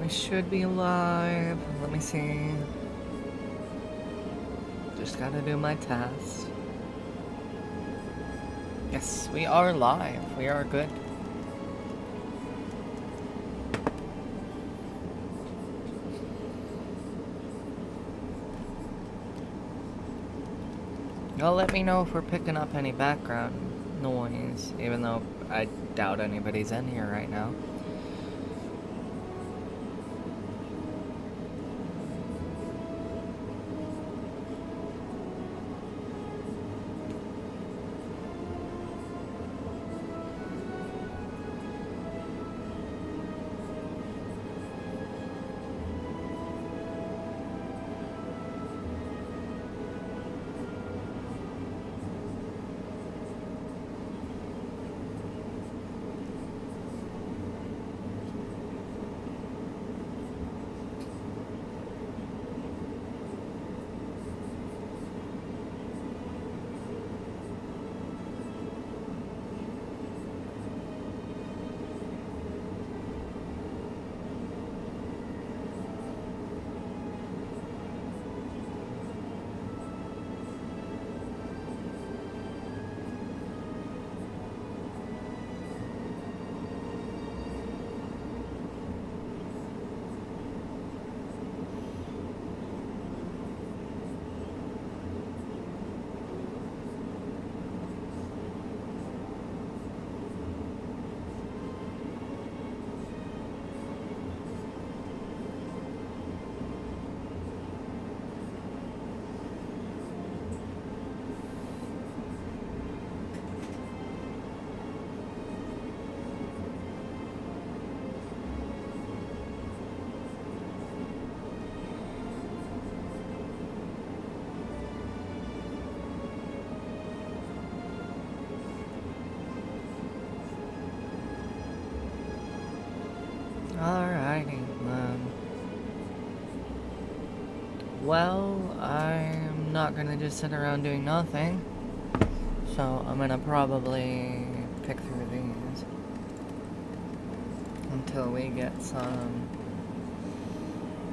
We should be live. Let me see. Just gotta do my test. Yes, we are live. We are good. Y'all let me know if we're picking up any background noise, even though I doubt anybody's in here right now. Alrighty, well, I'm not gonna just sit around doing nothing, so I'm gonna probably pick through these until we get some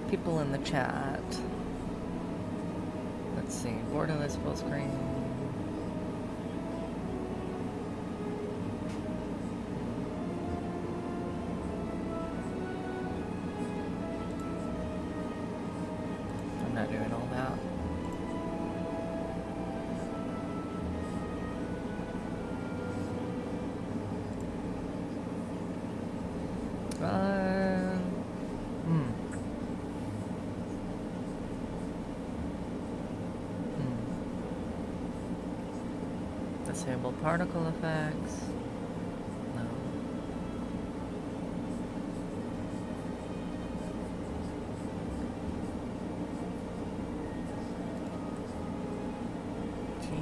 people in the chat. Let's see, borderless full screen. I'm not doing all that. Disable particle effects. No. Jeez.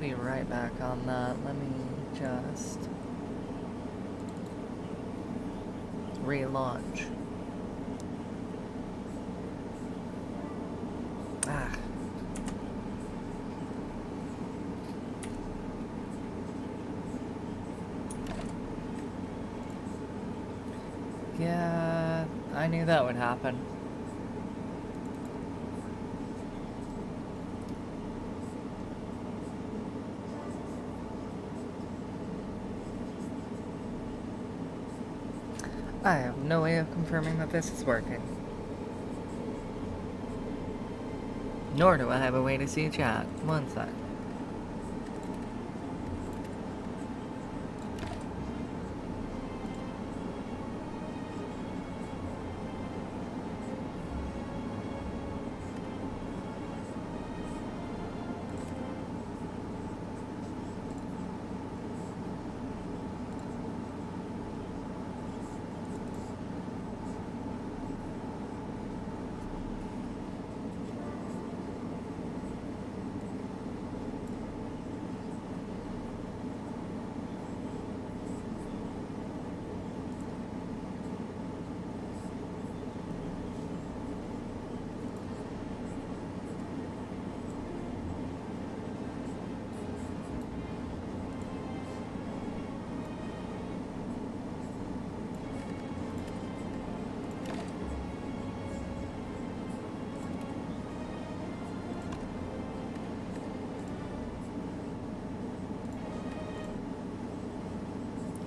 Be right back on that. Let me just relaunch. Yeah, I knew that would happen. I have no way of confirming that this is working. Nor do I have a way to see chat. One sec.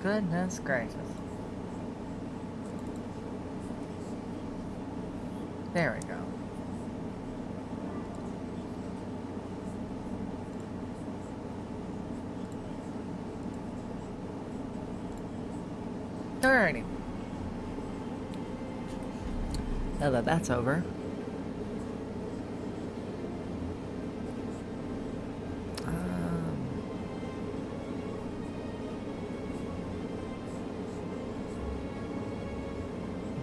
Goodness gracious. There we go. Alrighty. Now that that's over.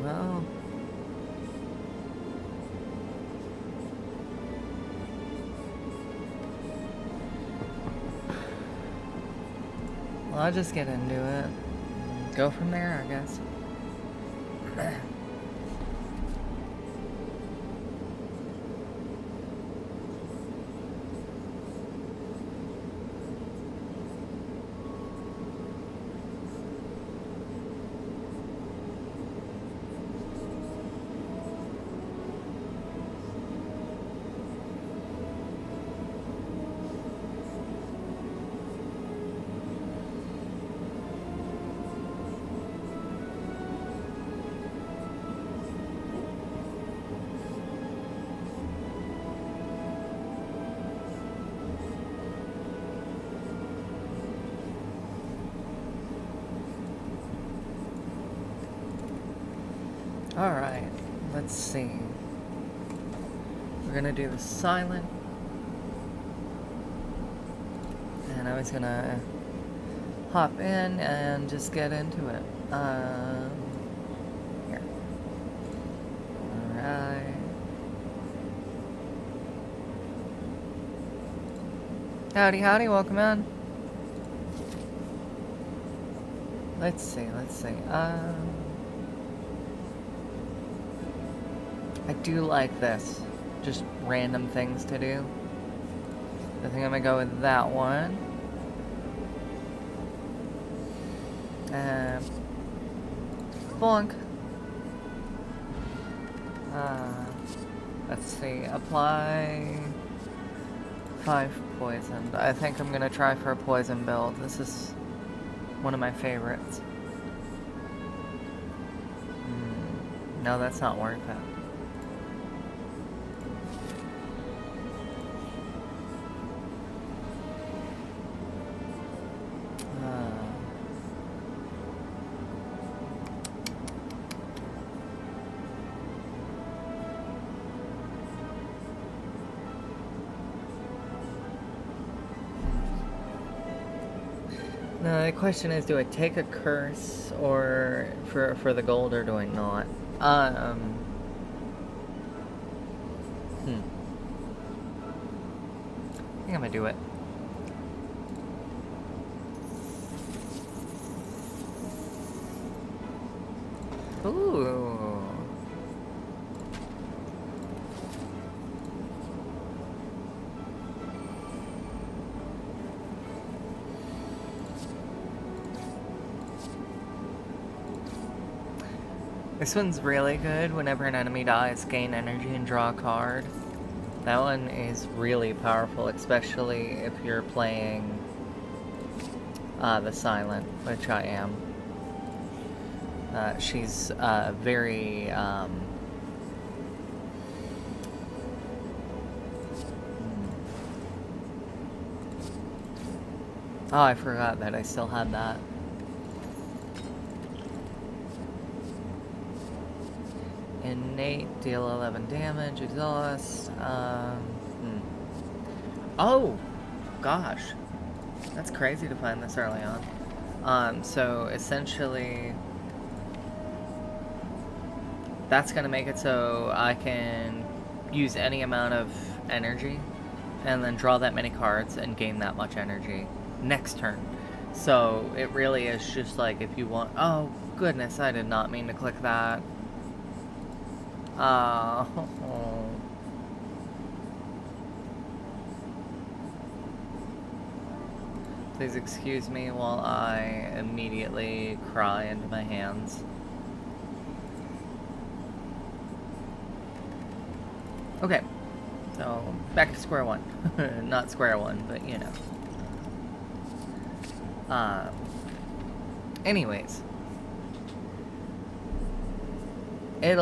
Well... I'll just get into it. Go from there, I guess. Alright, let's see. We're gonna do the silent. And I was gonna hop in and just get into it. Here. Alright. Howdy, howdy, welcome in. Let's see. I do like this. Just random things to do. I think I'm gonna go with that one. Bonk. Let's see. Apply 5 poisoned. I think I'm gonna try for a poison build. This is one of my favorites. No, that's not worth it. No, the question is, do I take a curse or for the gold, or do I not? I think I'm gonna do it. Ooh. This one's really good. Whenever an enemy dies, gain energy and draw a card. That one is really powerful, especially if you're playing the Silent, which I am. She's very... Oh, I forgot that I still had that. Innate, deal 11 damage, exhaust. Oh, gosh. That's crazy to find this early on. So essentially, that's going to make it so I can use any amount of energy and then draw that many cards and gain that much energy next turn. So it really is just like if you want... Oh, goodness, I did not mean to click that. Please excuse me while I immediately cry into my hands. Okay, so back to square one. Not square one, but you know. Anyways. It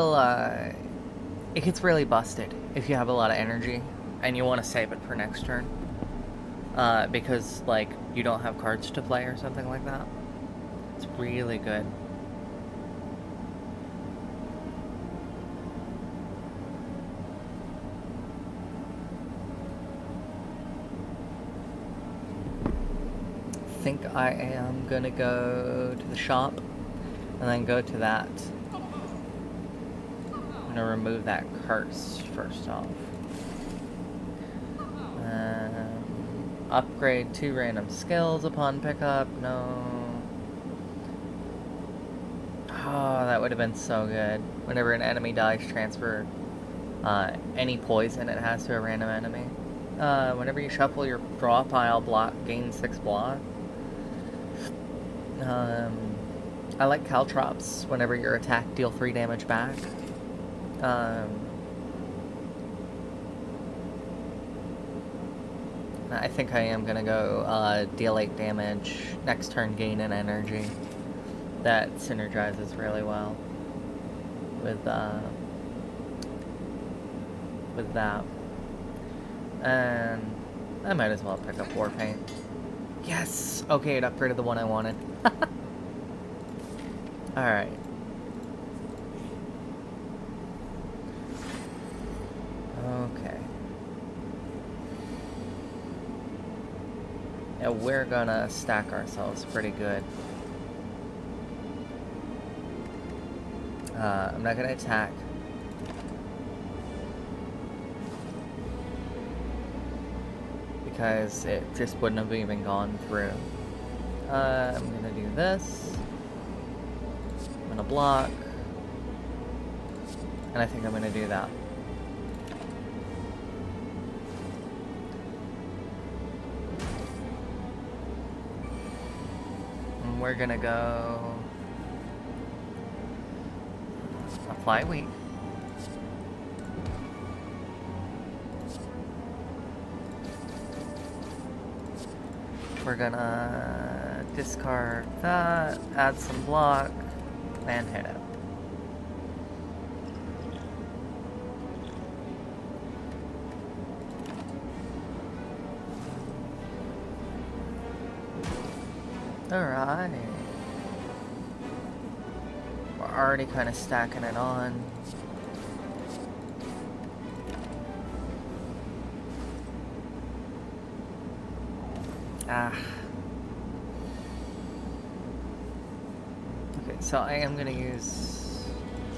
gets really busted if you have a lot of energy and you want to save it for next turn. Because, like, you don't have cards to play or something like that. It's really good. I think I am gonna go to the shop and then go to that. I'm gonna remove that curse first off. Upgrade 2 random skills upon pickup. No. Oh, that would have been so good. Whenever an enemy dies, transfer any poison it has to a random enemy. Whenever you shuffle your draw pile, gain 6 block. I like caltrops. Whenever your attack, deal 3 damage back. I think I am gonna go deal 8 damage, next turn gain an energy. That synergizes really well with that. And I might as well pick up War Paint. Yes! Okay, it upgraded the one I wanted. Alright. Okay. Yeah, we're gonna stack ourselves pretty good. I'm not gonna attack. Because it just wouldn't have even gone through. I'm gonna do this. I'm gonna block. And I think I'm gonna do that. And we're gonna go apply weak. We're gonna discard that, add some block, and hit it. Alright. We're already kind of stacking it on. Okay, so I am going to use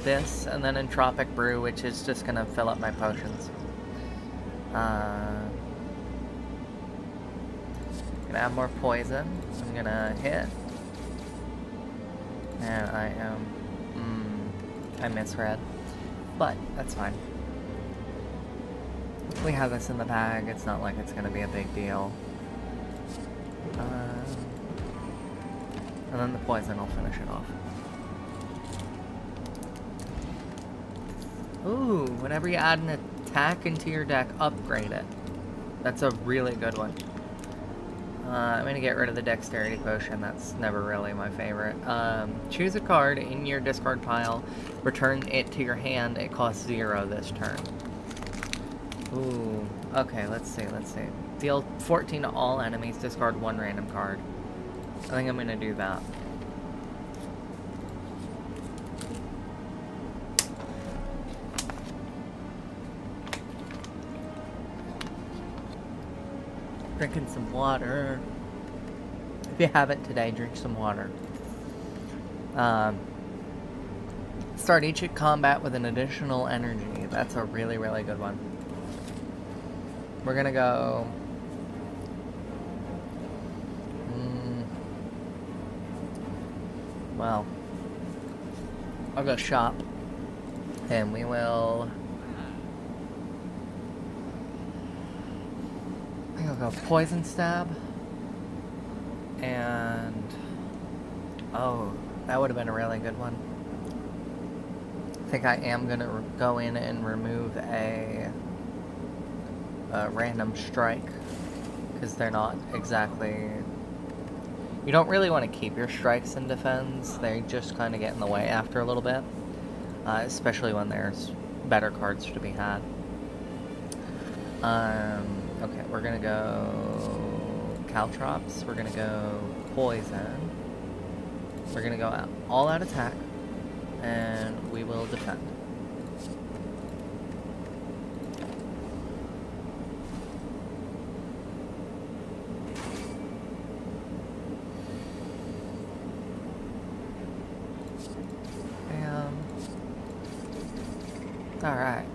this and then Entropic Brew, which is just going to fill up my potions. Gonna add more poison. I'm gonna hit. And I am... I misread. But, that's fine. We have this in the bag. It's not like it's gonna be a big deal. And then the poison will finish it off. Ooh, whenever you add an attack into your deck, upgrade it. That's a really good one. I'm gonna get rid of the Dexterity Potion. That's never really my favorite. Choose a card in your discard pile. Return it to your hand. It costs 0 this turn. Ooh. Okay, let's see. Deal 14 to all enemies. Discard 1 random card. I think I'm gonna do that. Drinking some water. If you haven't today, drink some water. Start each combat with an additional energy. That's a really, really good one. We're gonna go... well, I'll go shop. And we will... I'll go Poison Stab. And... oh, that would have been a really good one. I think I am going to go in and remove a random strike. Because they're not exactly... You don't really want to keep your strikes in defense. They just kind of get in the way after a little bit. Especially when there's better cards to be had. Okay, we're gonna go Caltrops. We're gonna go Poison. We're gonna go all out attack. And we will defend. Alright.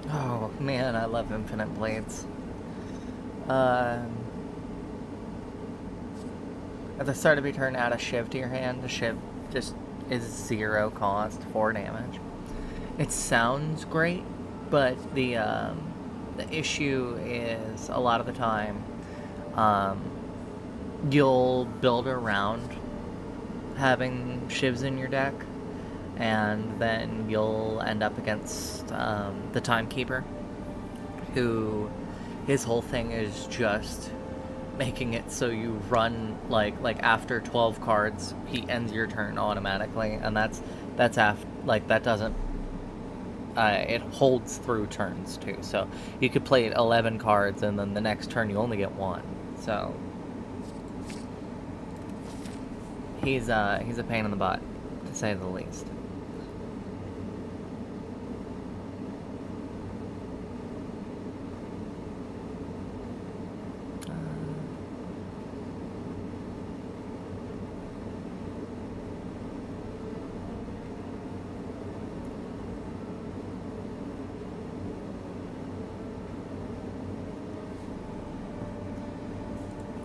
Oh man, I love infinite blades. At the start of your turn, add a shiv to your hand. The shiv just is 0 cost, 4 damage. It sounds great, but the issue is a lot of the time you'll build around having shivs in your deck, and then you'll end up against the Timekeeper, who his whole thing is just making it so you run like after 12 cards he ends your turn automatically, and that's after, like, that doesn't it holds through turns too, so you could play 11 cards and then the next turn you only get 1. So he's a pain in the butt, to say the least.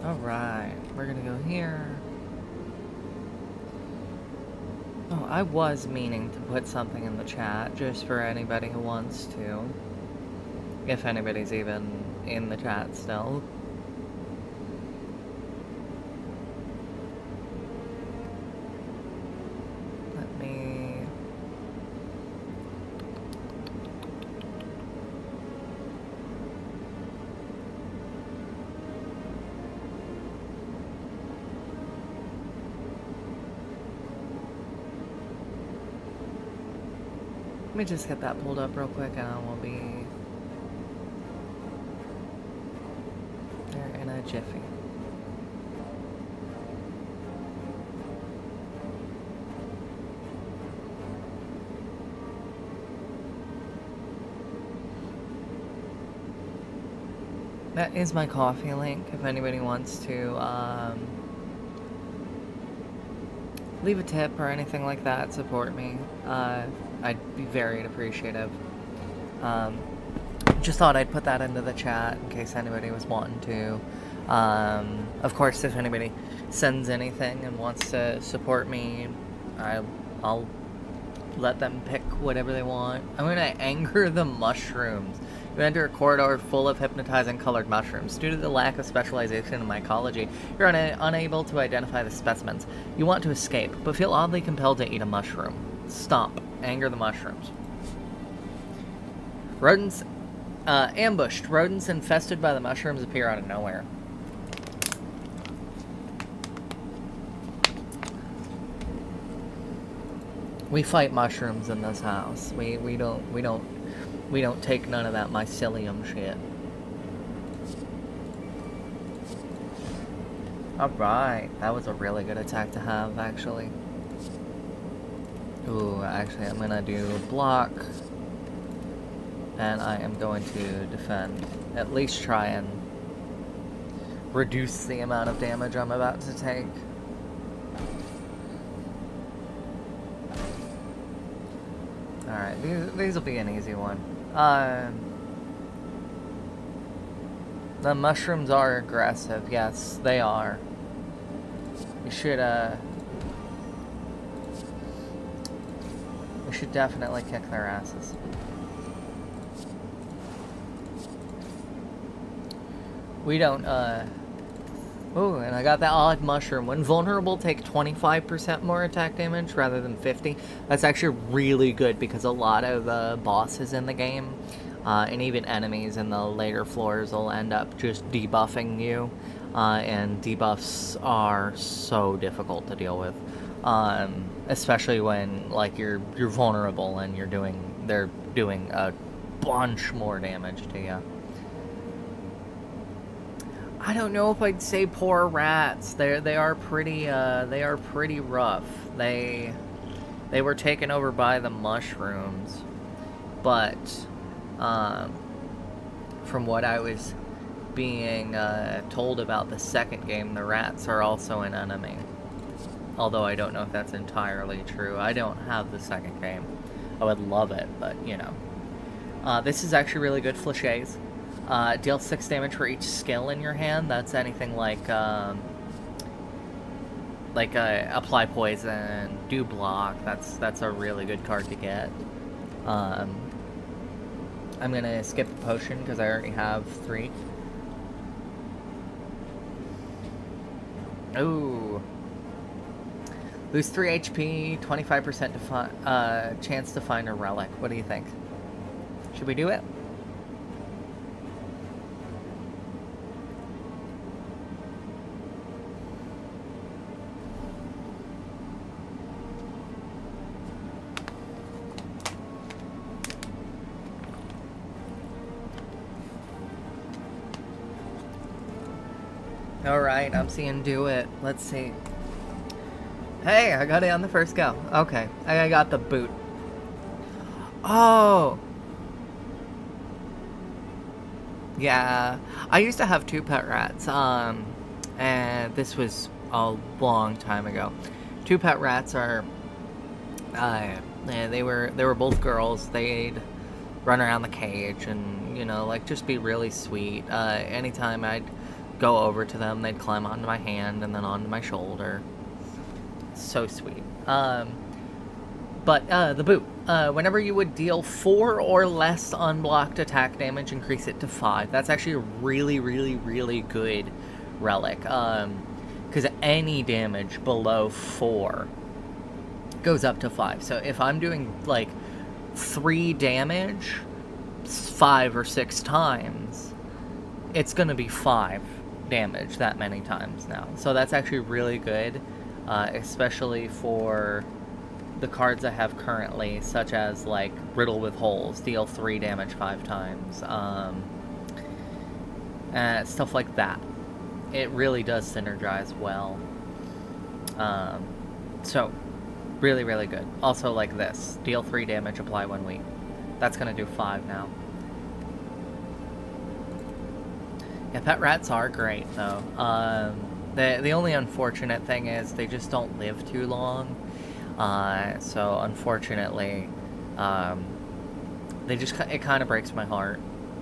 Alright, we're gonna go here. Oh, I was meaning to put something in the chat, just for anybody who wants to. If anybody's even in the chat still. Let me just get that pulled up real quick and I will be there in a jiffy. That is my coffee link if anybody wants to leave a tip or anything like that, support me. I'd be very appreciative. Just thought I'd put that into the chat in case anybody was wanting to. Of course, if anybody sends anything and wants to support me, I'll let them pick whatever they want. I'm going to anger the mushrooms. You enter a corridor full of hypnotizing colored mushrooms. Due to the lack of specialization in mycology, you're unable to identify the specimens. You want to escape, but feel oddly compelled to eat a mushroom. Stop. Anger the mushrooms. Rodents ambushed. Rodents infested by the mushrooms appear out of nowhere. We fight mushrooms in this house. We don't take none of that mycelium shit. Alright, that was a really good attack to have, actually. Ooh, actually, I'm gonna do block. And I am going to defend. At least try and reduce the amount of damage I'm about to take. Alright, these will be an easy one. The mushrooms are aggressive. Yes, they are. We should definitely kick their asses. We don't, ooh, and I got that odd mushroom. When vulnerable, take 25% more attack damage rather than 50. That's actually really good because a lot of bosses in the game and even enemies in the later floors will end up just debuffing you, and debuffs are so difficult to deal with, especially when like you're vulnerable and they're doing a bunch more damage to you. I don't know if I'd say poor rats. They are pretty rough. They were taken over by the mushrooms, but from what I was being told about the second game, the rats are also an enemy. Although I don't know if that's entirely true. I don't have the second game. I would love it, but you know. This is actually really good fleches. Deal 6 damage for each skill in your hand. That's anything like apply poison, do block. That's a really good card to get. I'm gonna skip the potion because I already have 3. Ooh. Lose 3 HP, 25% chance to find a relic. What do you think? Should we do it? Alright, I'm seeing do it. Let's see. Hey, I got it on the first go. Okay, I got the boot. Oh! Yeah, I used to have 2 pet rats, and this was a long time ago. 2 pet rats are, they were both girls. They'd run around the cage and, you know, like, just be really sweet. Anytime I'd go over to them, they'd climb onto my hand and then onto my shoulder. So sweet. But the boot. Whenever you would deal 4 or less unblocked attack damage, increase it to 5. That's actually a really, really, really good relic. Because any damage below 4 goes up to 5. So if I'm doing, like, 3 damage 5 or 6 times, it's going to be 5 damage that many times now. So that's actually really good, especially for the cards I have currently, such as like Riddle with Holes, deal 3 damage 5 times, stuff like that. It really does synergize well. So really, really good. Also like this, deal 3 damage, apply 1 week. That's gonna do 5 now. Yeah, pet rats are great though. The only unfortunate thing is they just don't live too long. So unfortunately, it kind of breaks my heart.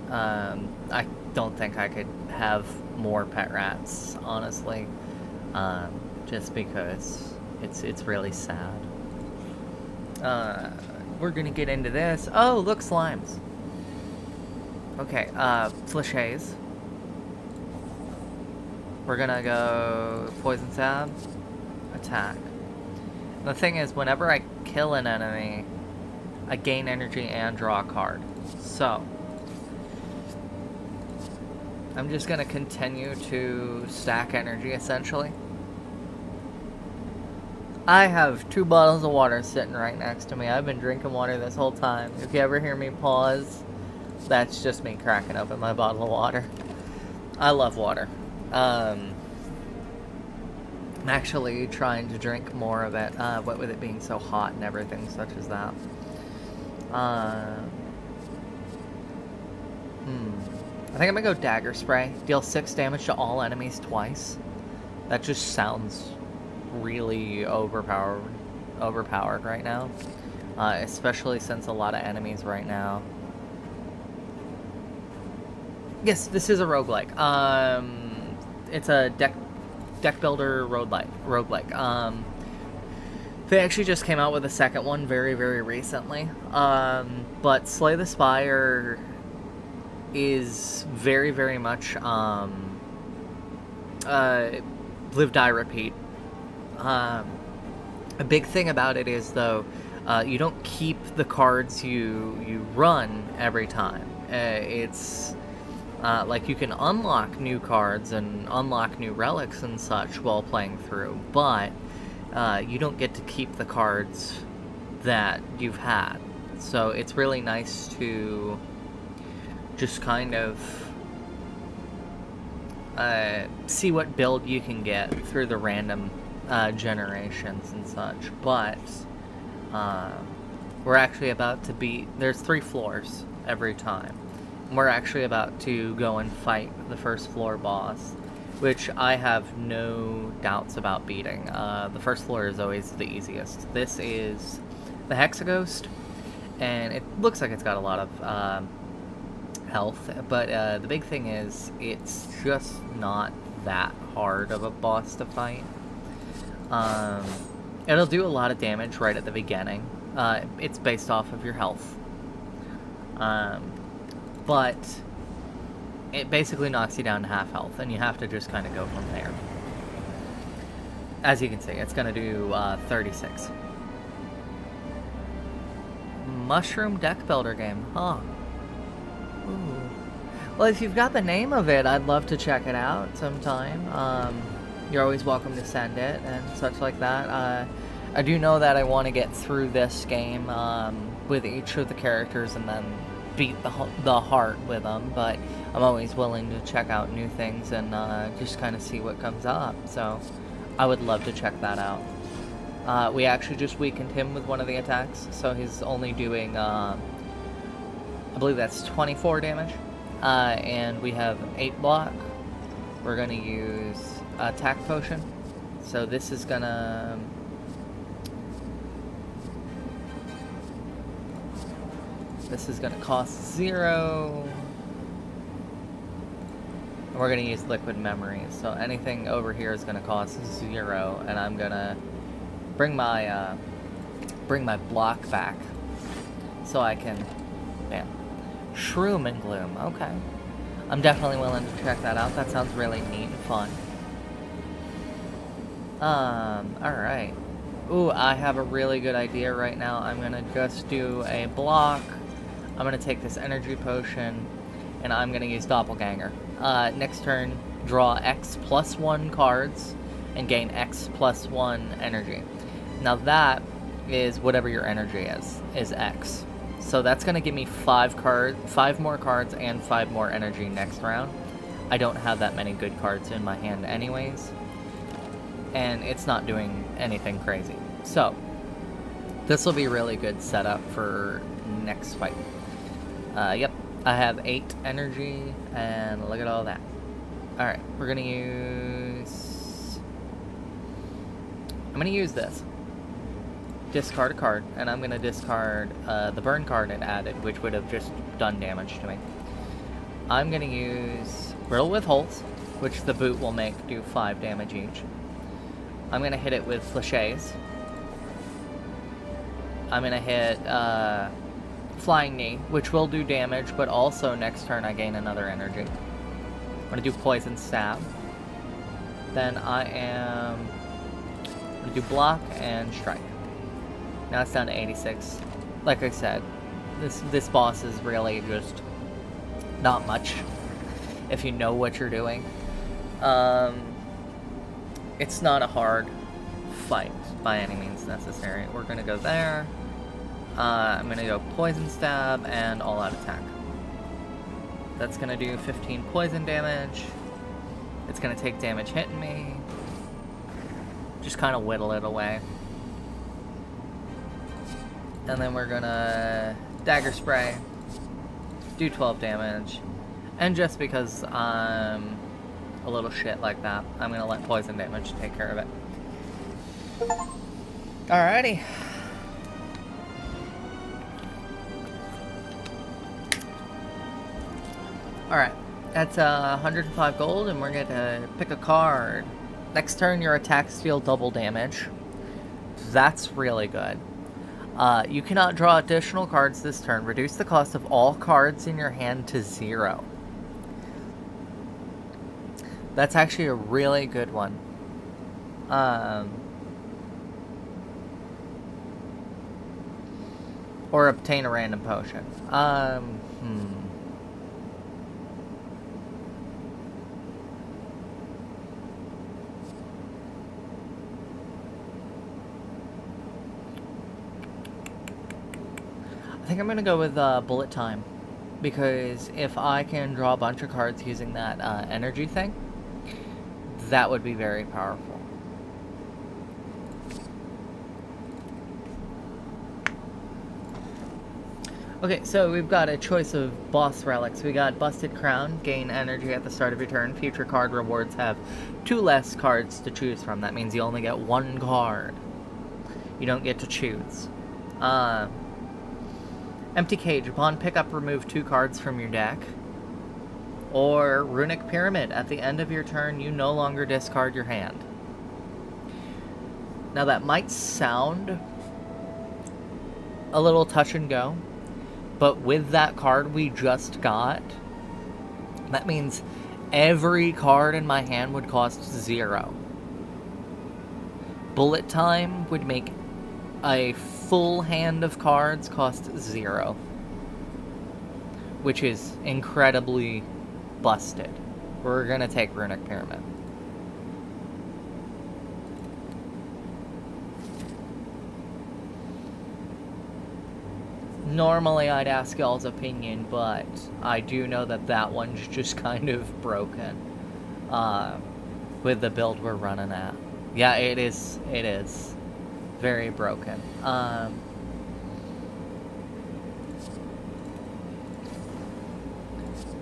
I don't think I could have more pet rats, honestly, just because it's really sad. We're gonna get into this. Oh, look, slimes. Okay, fleches. We're gonna go poison stab, attack. The thing is, whenever I kill an enemy, I gain energy and draw a card. So, I'm just gonna continue to stack energy, essentially. I have 2 bottles of water sitting right next to me. I've been drinking water this whole time. If you ever hear me pause, that's just me cracking open my bottle of water. I love water. I'm actually trying to drink more of it, what with it being so hot and everything such as that. I think I'm gonna go Dagger Spray. Deal 6 damage to all enemies twice. That just sounds really overpowered right now. Especially since a lot of enemies right now. Yes, this is a roguelike. It's a deck builder roguelike. They actually just came out with a second one very, very recently. But Slay the Spire is very, very much live, die, repeat. A big thing about it is, though, you don't keep the cards you run every time. It's like you can unlock new cards and unlock new relics and such while playing through, but you don't get to keep the cards that you've had. So it's really nice to just kind of see what build you can get through the random generations and such. But we're actually about to beat... There's 3 floors every time. We're actually about to go and fight the first floor boss, which I have no doubts about beating. The first floor is always the easiest. This is the Hexaghost, and it looks like it's got a lot of health, but the big thing is it's just not that hard of a boss to fight. It'll do a lot of damage right at the beginning. It's based off of your health. But it basically knocks you down to half health, and you have to just kind of go from there. As you can see, it's going to do 36. Mushroom deck builder game, huh? Ooh. Well, if you've got the name of it, I'd love to check it out sometime. You're always welcome to send it and such like that. I do know that I want to get through this game with each of the characters and then beat the heart with them, but I'm always willing to check out new things and just kind of see what comes up, so I would love to check that out. We actually just weakened him with one of the attacks, so he's only doing, I believe that's 24 damage, and we have 8 block. We're going to use attack potion, so this is going to... This is going to cost 0. And we're going to use liquid memories. So anything over here is going to cost 0. And I'm going to bring my block back. So I can... Man. Shroom and Gloom. Okay. I'm definitely willing to check that out. That sounds really neat and fun. Alright. Ooh, I have a really good idea right now. I'm going to just do a block. I'm going to take this energy potion, and I'm going to use Doppelganger. Next turn, draw X plus 1 cards, and gain X plus 1 energy. Now that is whatever your energy is X. So that's going to give me 5 more cards and 5 more energy next round. I don't have that many good cards in my hand anyways, and it's not doing anything crazy. So, this will be a really good setup for next fight. Yep, I have 8 energy, and look at all that. Alright, we're gonna use... I'm gonna use this. Discard a card, and I'm gonna discard the burn card it added, which would have just done damage to me. I'm gonna use Riddle with Holes, which the boot will make do 5 damage each. I'm gonna hit it with Flashes. I'm gonna hit, Flying Knee, which will do damage, but also next turn I gain another energy. I'm going to do Poison Stab. Then I am going to do Block and Strike. Now it's down to 86. Like I said, this boss is really just not much if you know what you're doing. It's not a hard fight by any means necessary. We're going to go there. I'm going to go Poison Stab and All Out Attack. That's going to do 15 poison damage. It's going to take damage hitting me. Just kind of whittle it away. And then we're going to Dagger Spray. Do 12 damage. And just because I'm a little shit like that, I'm going to let poison damage take care of it. Alrighty. Alright, that's 105 gold, and we're going to pick a card. Next turn, your attacks deal double damage. That's really good. You cannot draw additional cards this turn. Reduce the cost of all cards in your hand to 0. That's actually a really good one. Or obtain a random potion. think I'm going to go with bullet time. Because if I can draw a bunch of cards using that energy thing, that would be very powerful. Okay, so we've got a choice of boss relics. We got Busted Crown, gain energy at the start of your turn. Future card rewards have 2 less cards to choose from. That means you only get 1 card. You don't get to choose. Empty Cage. Upon pickup, remove 2 cards from your deck. Or Runic Pyramid. At the end of your turn, you no longer discard your hand. Now that might sound a little touch and go, but with that card we just got, that means every card in my hand would cost 0. Bullet Time would make a full hand of cards cost 0. Which is incredibly busted. We're gonna take Runic Pyramid. Normally I'd ask y'all's opinion, but I do know that that one's just kind of broken with the build we're running at. Yeah, it is very broken.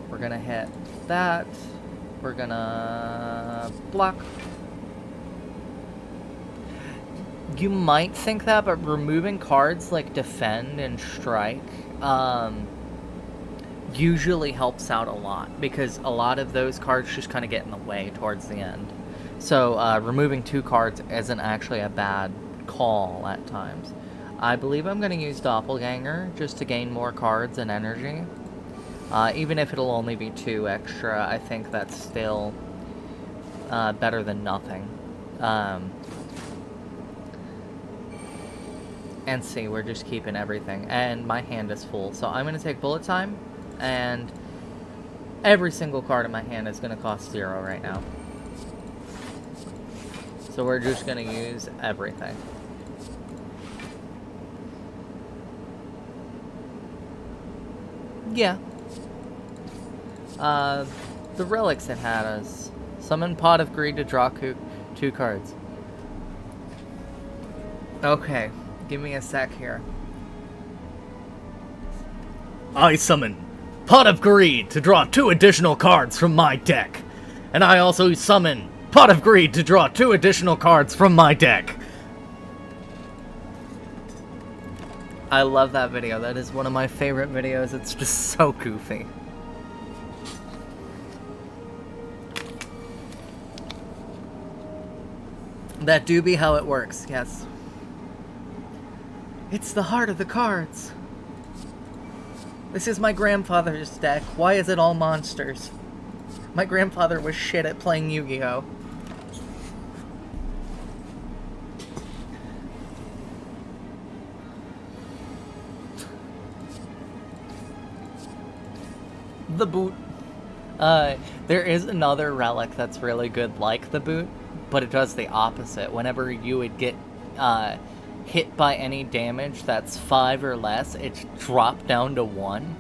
We're gonna hit that. We're gonna block. You might think that, but removing cards like Defend and Strike usually helps out a lot, because a lot of those cards just kind of get in the way towards the end. So removing 2 cards isn't actually a bad call at times. I believe I'm going to use Doppelganger just to gain more cards and energy. Even if it'll only be 2 extra, I think that's still better than nothing. And see, we're just keeping everything. And my hand is full. So I'm going to take Bullet Time. And every single card in my hand is going to cost 0 right now. So we're just going to use everything. Yeah. The relics it had us. Summon Pot of Greed to draw 2 cards. Okay. Give me a sec here. I summon Pot of Greed to draw 2 additional cards from my deck. And I also summon Pot of Greed to draw 2 additional cards from my deck. I love that video. That is one of my favorite videos. It's just so goofy. That do be how it works, yes. It's the heart of the cards. This is my grandfather's deck. Why is it all monsters? My grandfather was shit at playing Yu-Gi-Oh! The boot. There is another relic that's really good like the boot, but it does the opposite. Whenever you would get hit by any damage that's 5 or less, it's dropped down to 1,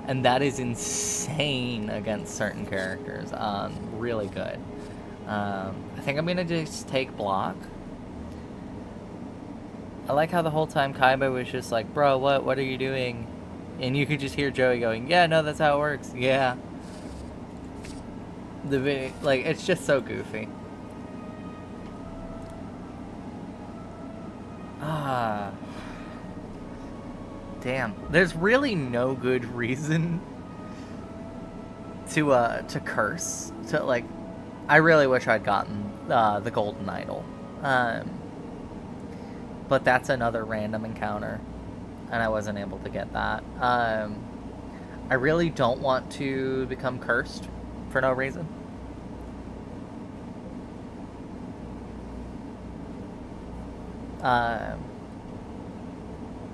and that is insane against certain characters. Really good. I think I'm gonna just take block. I like how the whole time Kaiba was just like, bro, what are you doing? And you could just hear Joey going, yeah, no, that's how it works. Yeah. The video, like, it's just so goofy. Damn. There's really no good reason to curse. To, like, I really wish I'd gotten the golden idol. But that's another random encounter, and I wasn't able to get that. I really don't want to become cursed for no reason.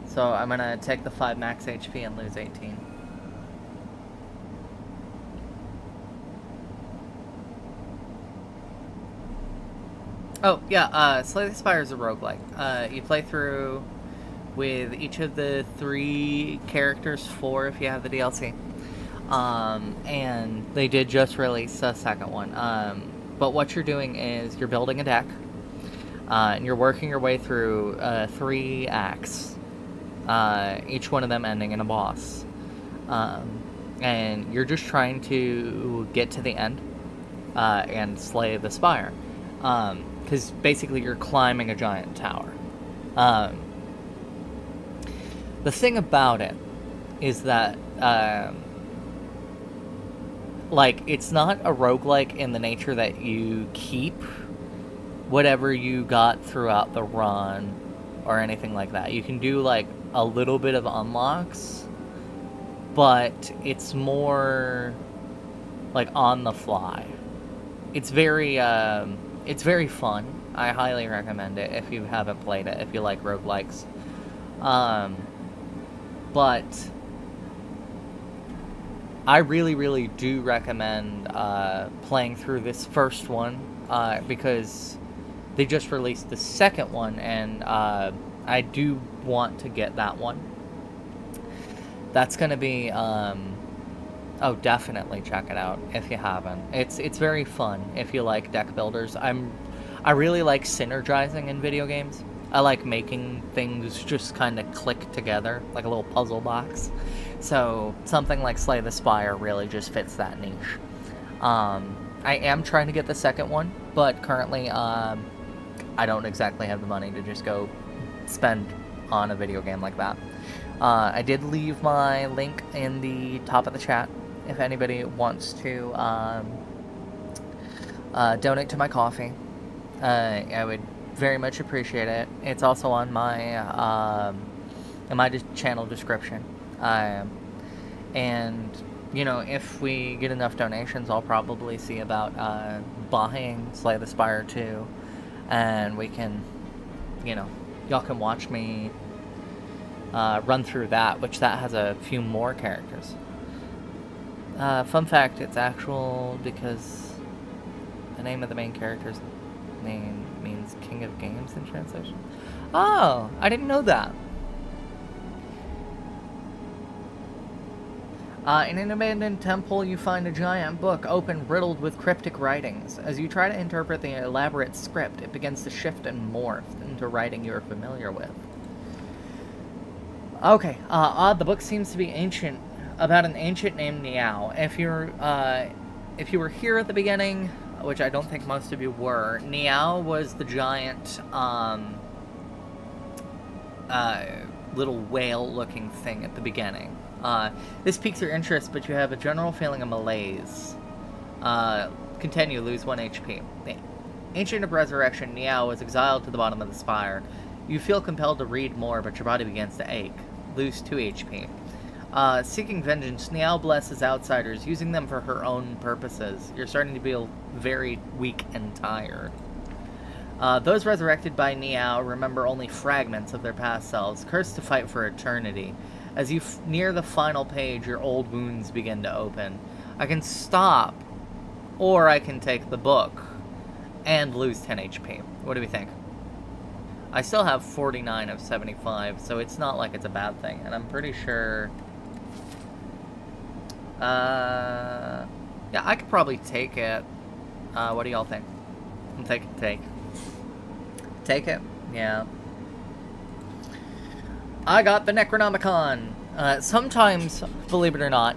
So I'm gonna take the 5 max HP and lose 18. Oh, yeah, Slay the Spire is a roguelike. You play through with each of the 3 characters, 4 if you have the DLC. And they did just release a second one. But what you're doing is you're building a deck, and you're working your way through 3 acts, each one of them ending in a boss. And you're just trying to get to the end and slay the Spire. Because basically you're climbing a giant tower. The thing about it is that like, it's not a roguelike in the nature that you keep whatever you got throughout the run or anything like that. You can do, like, a little bit of unlocks, but it's more, like, on the fly. It's very fun. I highly recommend it if you haven't played it, if you like roguelikes. But I really, really do recommend playing through this first one because they just released the second one, and I do want to get that one. That's going to be... oh, definitely check it out if you haven't. It's very fun if you like deck builders. I really like synergizing in video games. I like making things just kind of click together, like a little puzzle box. So something like Slay the Spire really just fits that niche. I am trying to get the second one, but currently I don't exactly have the money to just go spend on a video game like that. I did leave my link in the top of the chat if anybody wants to donate to my coffee. I would very much appreciate it. It's also on my channel description. And, you know, if we get enough donations, I'll probably see about buying Slay the Spire 2, and we can, you know, y'all can watch me run through that, which that has a few more characters. Fun fact, it's actual because the name of the main character's name means King of Games in translation. Oh, I didn't know that. In an abandoned temple, you find a giant book open, riddled with cryptic writings. As you try to interpret the elaborate script, it begins to shift and morph into writing you are familiar with. Okay, the book seems to be ancient, about an ancient named Niao. If you were here at the beginning, which I don't think most of you were, Niao was the giant, little whale-looking thing at the beginning. This piques your interest, but you have a general feeling of malaise. Continue, lose 1 HP. The Ancient of Resurrection, Niao was exiled to the bottom of the Spire. You feel compelled to read more, but your body begins to ache. Lose 2 HP. Seeking vengeance, Niao blesses outsiders, using them for her own purposes. You're starting to feel very weak and tired. Those resurrected by Niao remember only fragments of their past selves, cursed to fight for eternity. As you near the final page, your old wounds begin to open. I can stop, or I can take the book and lose 10 HP. What do we think? I still have 49 of 75, so it's not like it's a bad thing. And I'm pretty sure... yeah, I could probably take it. What do y'all think? I'm thinking take. Take it? Yeah. I got the Necronomicon. Sometimes, believe it or not,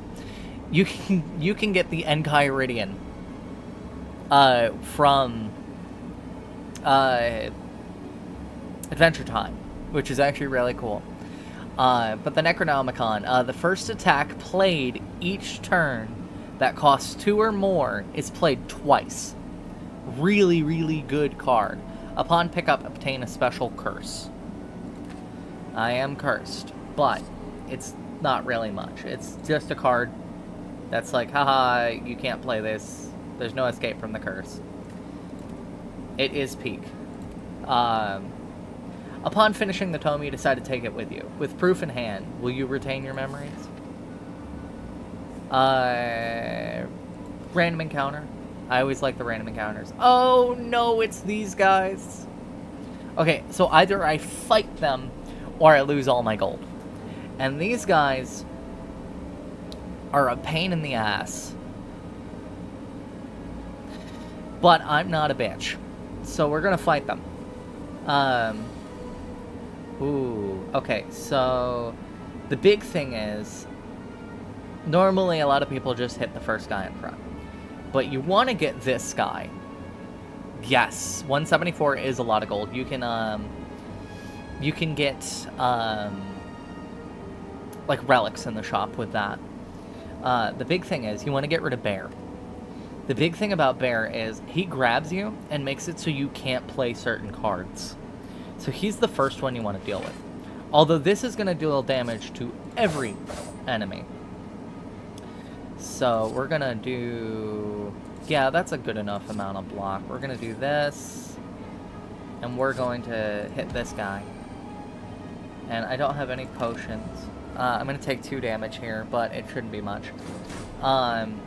you can get the Enchiridion from Adventure Time, which is actually really cool. But the Necronomicon, the first attack played each turn that costs 2 or more is played twice. Really, really good card. Upon pickup, obtain a special curse. I am cursed, but it's not really much. It's just a card that's like, haha, you can't play this. There's no escape from the curse. It is peak. Upon finishing the tome, you decide to take it with you. With proof in hand, will you retain your memories? Random encounter. I always like the random encounters. Oh no, it's these guys. Okay, so either I fight them, or I lose all my gold. And these guys are a pain in the ass. But I'm not a bitch. So we're gonna fight them. Okay, so the big thing is, normally a lot of people just hit the first guy in front. But you want to get this guy. Yes, 174 is a lot of gold. You can get like relics in the shop with that. The big thing is you want to get rid of Bear. The big thing about Bear is he grabs you and makes it so you can't play certain cards. So he's the first one you want to deal with. Although this is going to deal damage to every enemy. So we're going to do... Yeah, that's a good enough amount of block. We're going to do this. And we're going to hit this guy. And I don't have any potions. I'm going to take 2 damage here, but it shouldn't be much.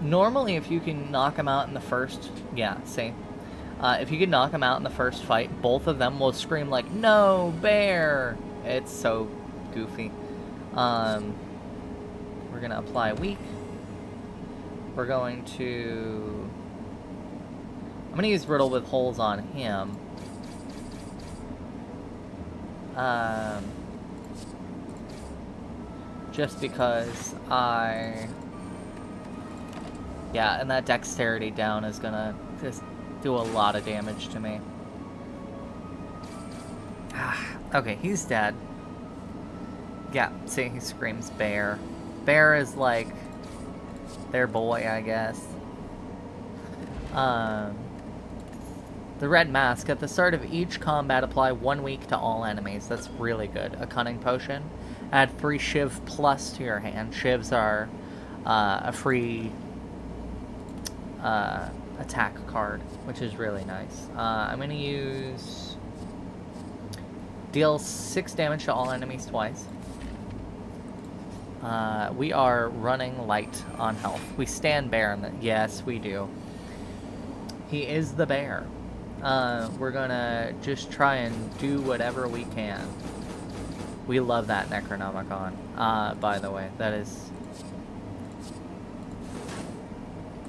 Normally, if you can knock him out in the first... Yeah, see? If you can knock him out in the first fight, both of them will scream like, "No, Bear!" It's so goofy. We're going to apply weak. We're going to... I'm going to use Riddle with holes on him. Just because I... Yeah, and that dexterity down is going to just do a lot of damage to me. Okay, he's dead. Yeah, see, he screams Bear. Bear is like their boy, I guess. The red mask. At the start of each combat, apply 1 week to all enemies. That's really good. A cunning potion. Add 3 Shiv plus to your hand. Shivs are a free attack card, which is really nice. I'm going to use... Deal 6 damage to all enemies twice. We are running light on health. We stand Bear in the... Yes, we do. He is the Bear. We're gonna just try and do whatever we can. We love that Necronomicon, by the way. That is...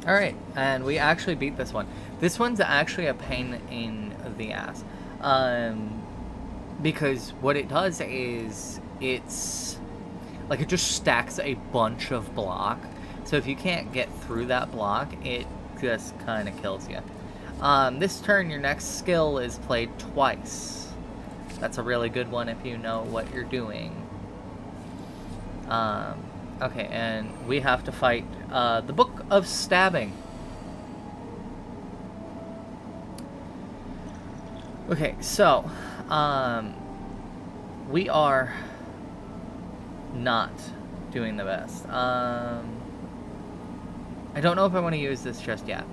Alright, and we actually beat this one. This one's actually a pain in the ass. Because what it does is it's... Like, it just stacks a bunch of block. So if you can't get through that block, it just kind of kills you. This turn, your next skill is played twice. That's a really good one if you know what you're doing. Okay, and we have to fight the Book of Stabbing. Okay, so, we are not doing the best. I don't know if I want to use this just yet.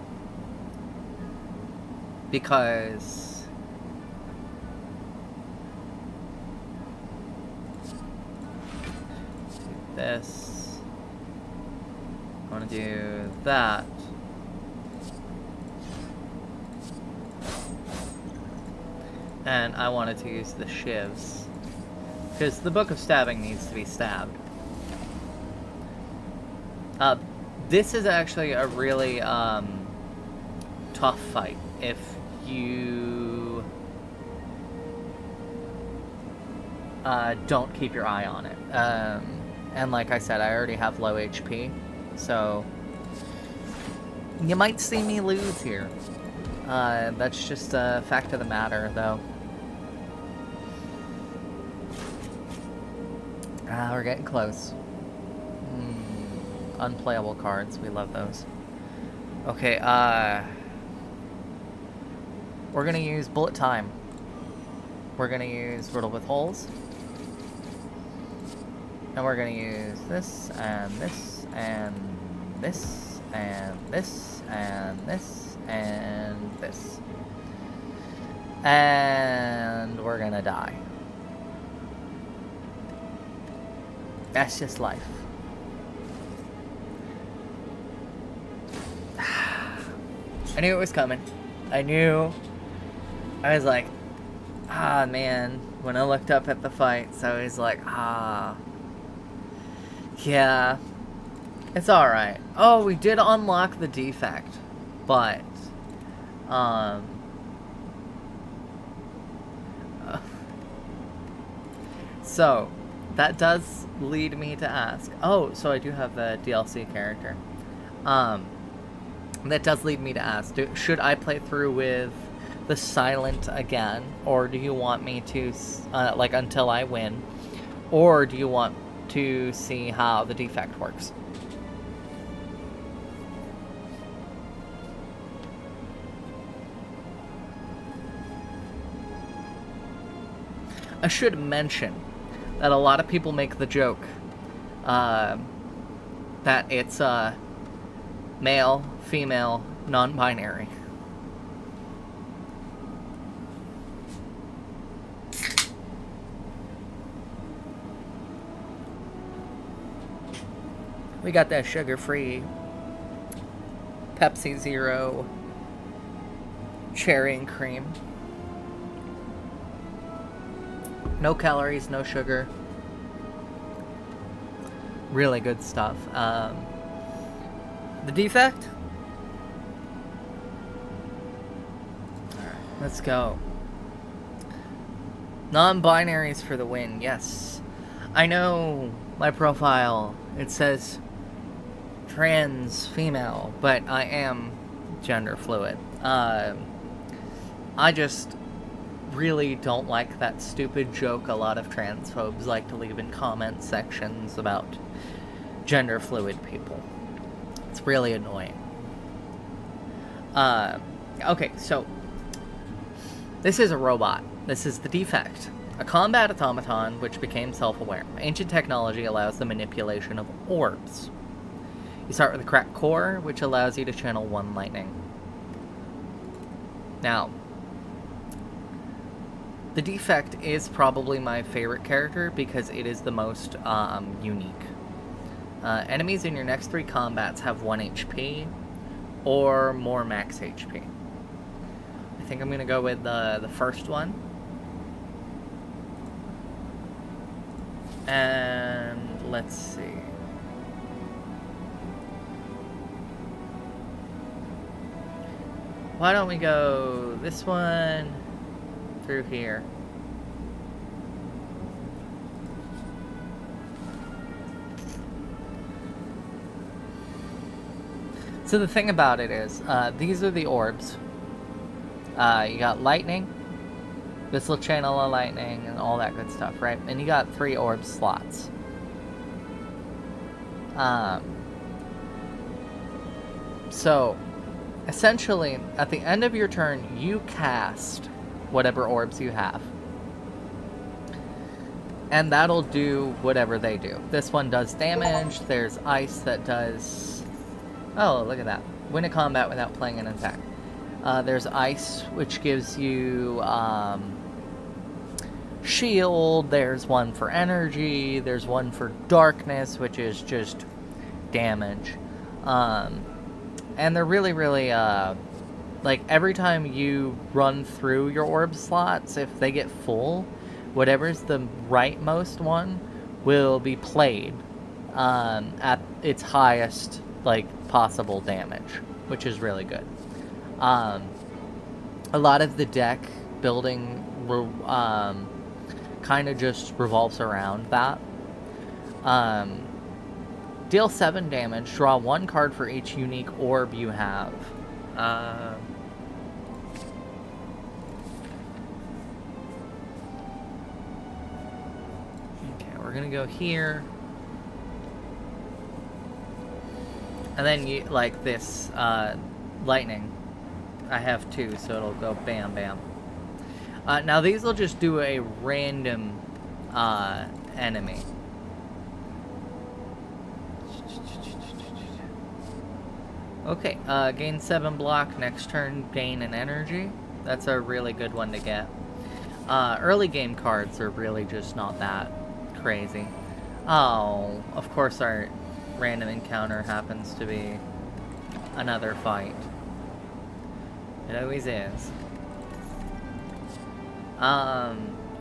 Because... do this. I want to do that. And I wanted to use the shivs. Because the Book of Stabbing needs to be stabbed. This is actually a really tough fight if you don't keep your eye on it. And like I said, I already have low HP, so you might see me lose here. That's just a fact of the matter, though. We're getting close. Unplayable cards. We love those. Okay, we're gonna use Bullet Time. We're gonna use Riddle with Holes. And we're gonna use this, and this, and this, and this, and this, and this. And we're gonna die. That's just life. I knew it was coming. I was like, ah, man. when I looked up at the fight, so he's like, yeah, it's alright. Oh, we did unlock the defect, but, so, that does lead me to ask, oh, so I do have the DLC character, that does lead me to ask, should I play through with the silent again, or do you want me to, like, until I win, or do you want to see how the defect works? I should mention that a lot of people make the joke that it's male, female, non-binary. We got that sugar-free Pepsi Zero cherry and cream. No calories, no sugar. Really good stuff. The defect? Alright, let's go. Non-binaries for the win, yes. I know my profile, it says trans female, but I am gender fluid. I just really don't like that stupid joke a lot of transphobes like to leave in comment sections about gender fluid people. It's really annoying. Okay, so this is a robot. This is the defect. A combat automaton which became self-aware. Ancient technology allows the manipulation of orbs. You start with a cracked core, which allows you to channel one lightning. Now, the defect is probably my favorite character because it is the most unique. Enemies in your next 3 combats have 1 HP or more max HP. I think I'm going to go with the first one. And let's see. Why don't we go this one through here? So the thing about it is, these are the orbs. You got lightning. This will channel a lightning and all that good stuff, right? And you got 3 orb slots. So, essentially, at the end of your turn, you cast whatever orbs you have. And that'll do whatever they do. This one does damage. There's ice that does... Oh, look at that. Win a combat without playing an attack. There's ice, which gives you shield. There's one for energy. There's one for darkness, which is just damage. And they're really, really, like, every time you run through your orb slots, if they get full, whatever's the rightmost one will be played at its highest, like, possible damage, which is really good. A lot of the deck building kind of just revolves around that. Deal 7 damage, draw 1 card for each unique orb you have. Okay, we're gonna go here. And then, you like this, lightning. I have 2, so it'll go bam, bam. Now, these will just do a random enemy. Okay, gain 7 block, next turn gain an energy. That's a really good one to get. Early game cards are really just not that crazy. Oh, of course our random encounter happens to be another fight. It always is.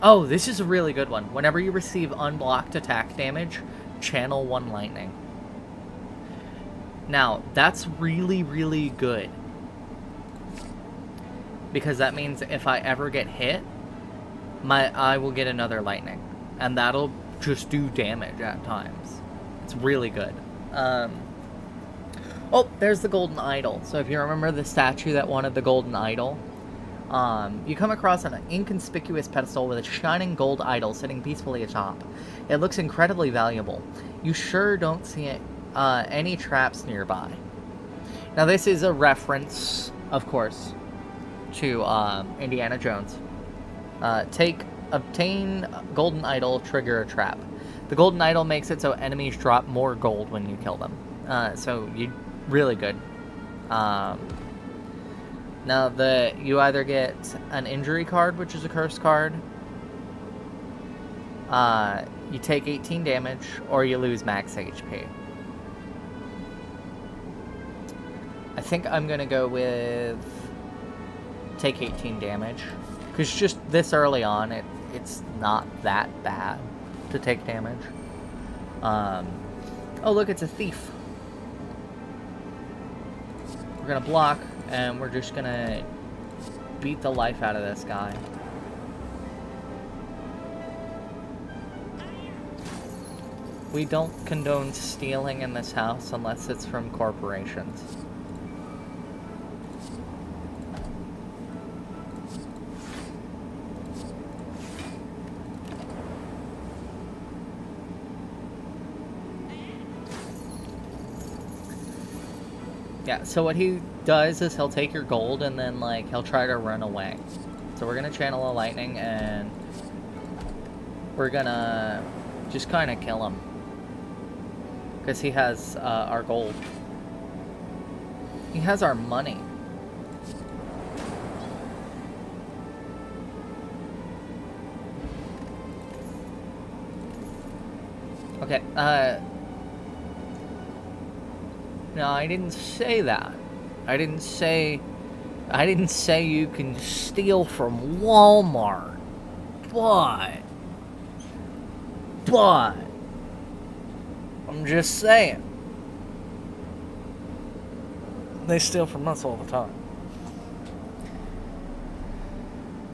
Oh, this is a really good one. Whenever you receive unblocked attack damage, channel 1 lightning. Now, that's really, really good. Because that means if I ever get hit, I will get another lightning. And that'll just do damage at times. It's really good. Oh, there's the golden idol. So if you remember the statue that wanted the golden idol, you come across an inconspicuous pedestal with a shining gold idol sitting peacefully atop. It looks incredibly valuable. You sure don't see any traps nearby. Now this is a reference, of course, to Indiana Jones. Obtain golden idol, trigger a trap. The golden idol makes it so enemies drop more gold when you kill them. So you really good. Now you either get an injury card, which is a curse card. You take 18 damage, or you lose max HP. I think I'm gonna go with take 18 damage, because just this early on, it's not that bad to take damage. Oh look, it's a thief. We're gonna block, and we're just gonna beat the life out of this guy. We don't condone stealing in this house unless it's from corporations. Yeah, so what he does is he'll take your gold and then, like, he'll try to run away. So we're gonna channel a lightning and we're gonna just kind of kill him. Because he has our gold. He has our money. Okay, no, I didn't say that. I didn't say you can steal from Walmart. But I'm just saying. They steal from us all the time.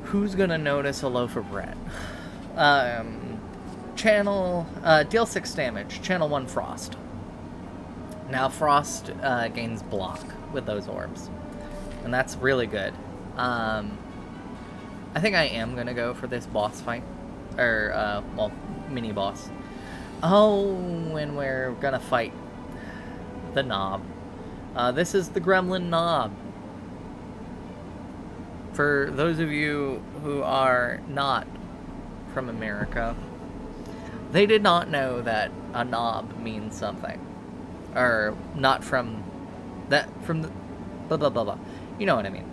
Who's gonna notice a loaf of bread? Deal 6 damage. Channel 1 Frost. Now Frost gains block with those orbs. And that's really good. I think I am gonna go for this boss fight. Or, well, mini boss. Oh, and we're gonna fight the knob. This is the gremlin knob. For those of you who are not from America, they did not know that a knob means something. Or not from that, from the blah blah blah blah. You know what I mean.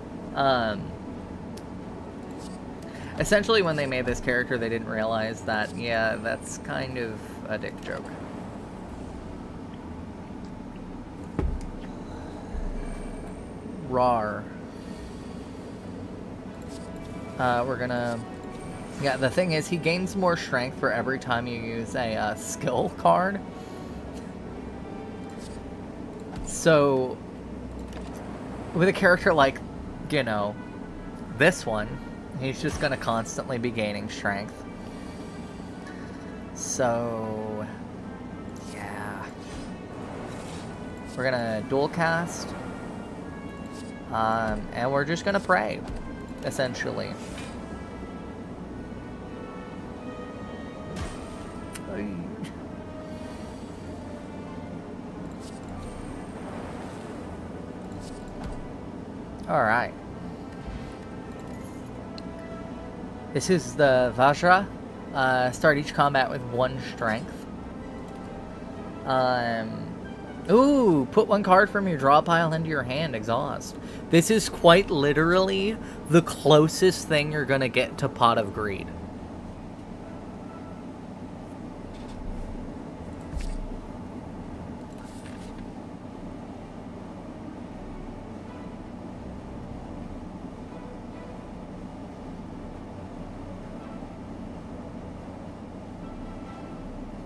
Essentially, when they made this character, they didn't realize that, yeah, that's kind of a dick joke. Rawr. We're gonna... Yeah, the thing is, he gains more strength for every time you use a skill card. So, with a character like, you know, this one, he's just gonna constantly be gaining strength. So, yeah. We're gonna dual cast. And we're just gonna pray, essentially. Alright. This is the Vajra. Start each combat with 1 strength. Ooh, put 1 card from your draw pile into your hand, exhaust. This is quite literally the closest thing you're gonna get to Pot of Greed.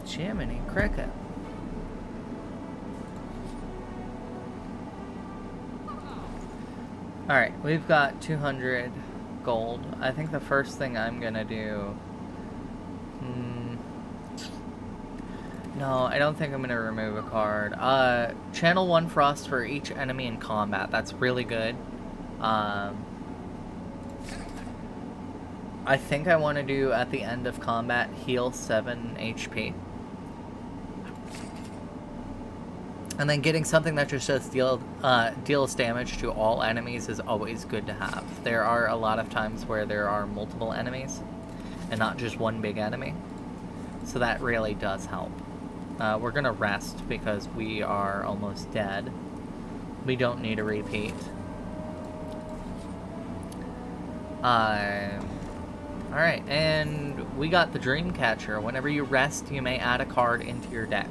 Jiminy Cricket. Alright, we've got 200 gold. I think the first thing I'm gonna do... No, I don't think I'm gonna remove a card. Channel 1 Frost for each enemy in combat. That's really good. I think I want to do, at the end of combat, heal 7 HP. And then getting something that just does deals damage to all enemies is always good to have. There are a lot of times where there are multiple enemies, and not just one big enemy. So that really does help. We're going to rest because we are almost dead. We don't need a repeat. Alright, and we got the Dreamcatcher. Whenever you rest, you may add a card into your deck.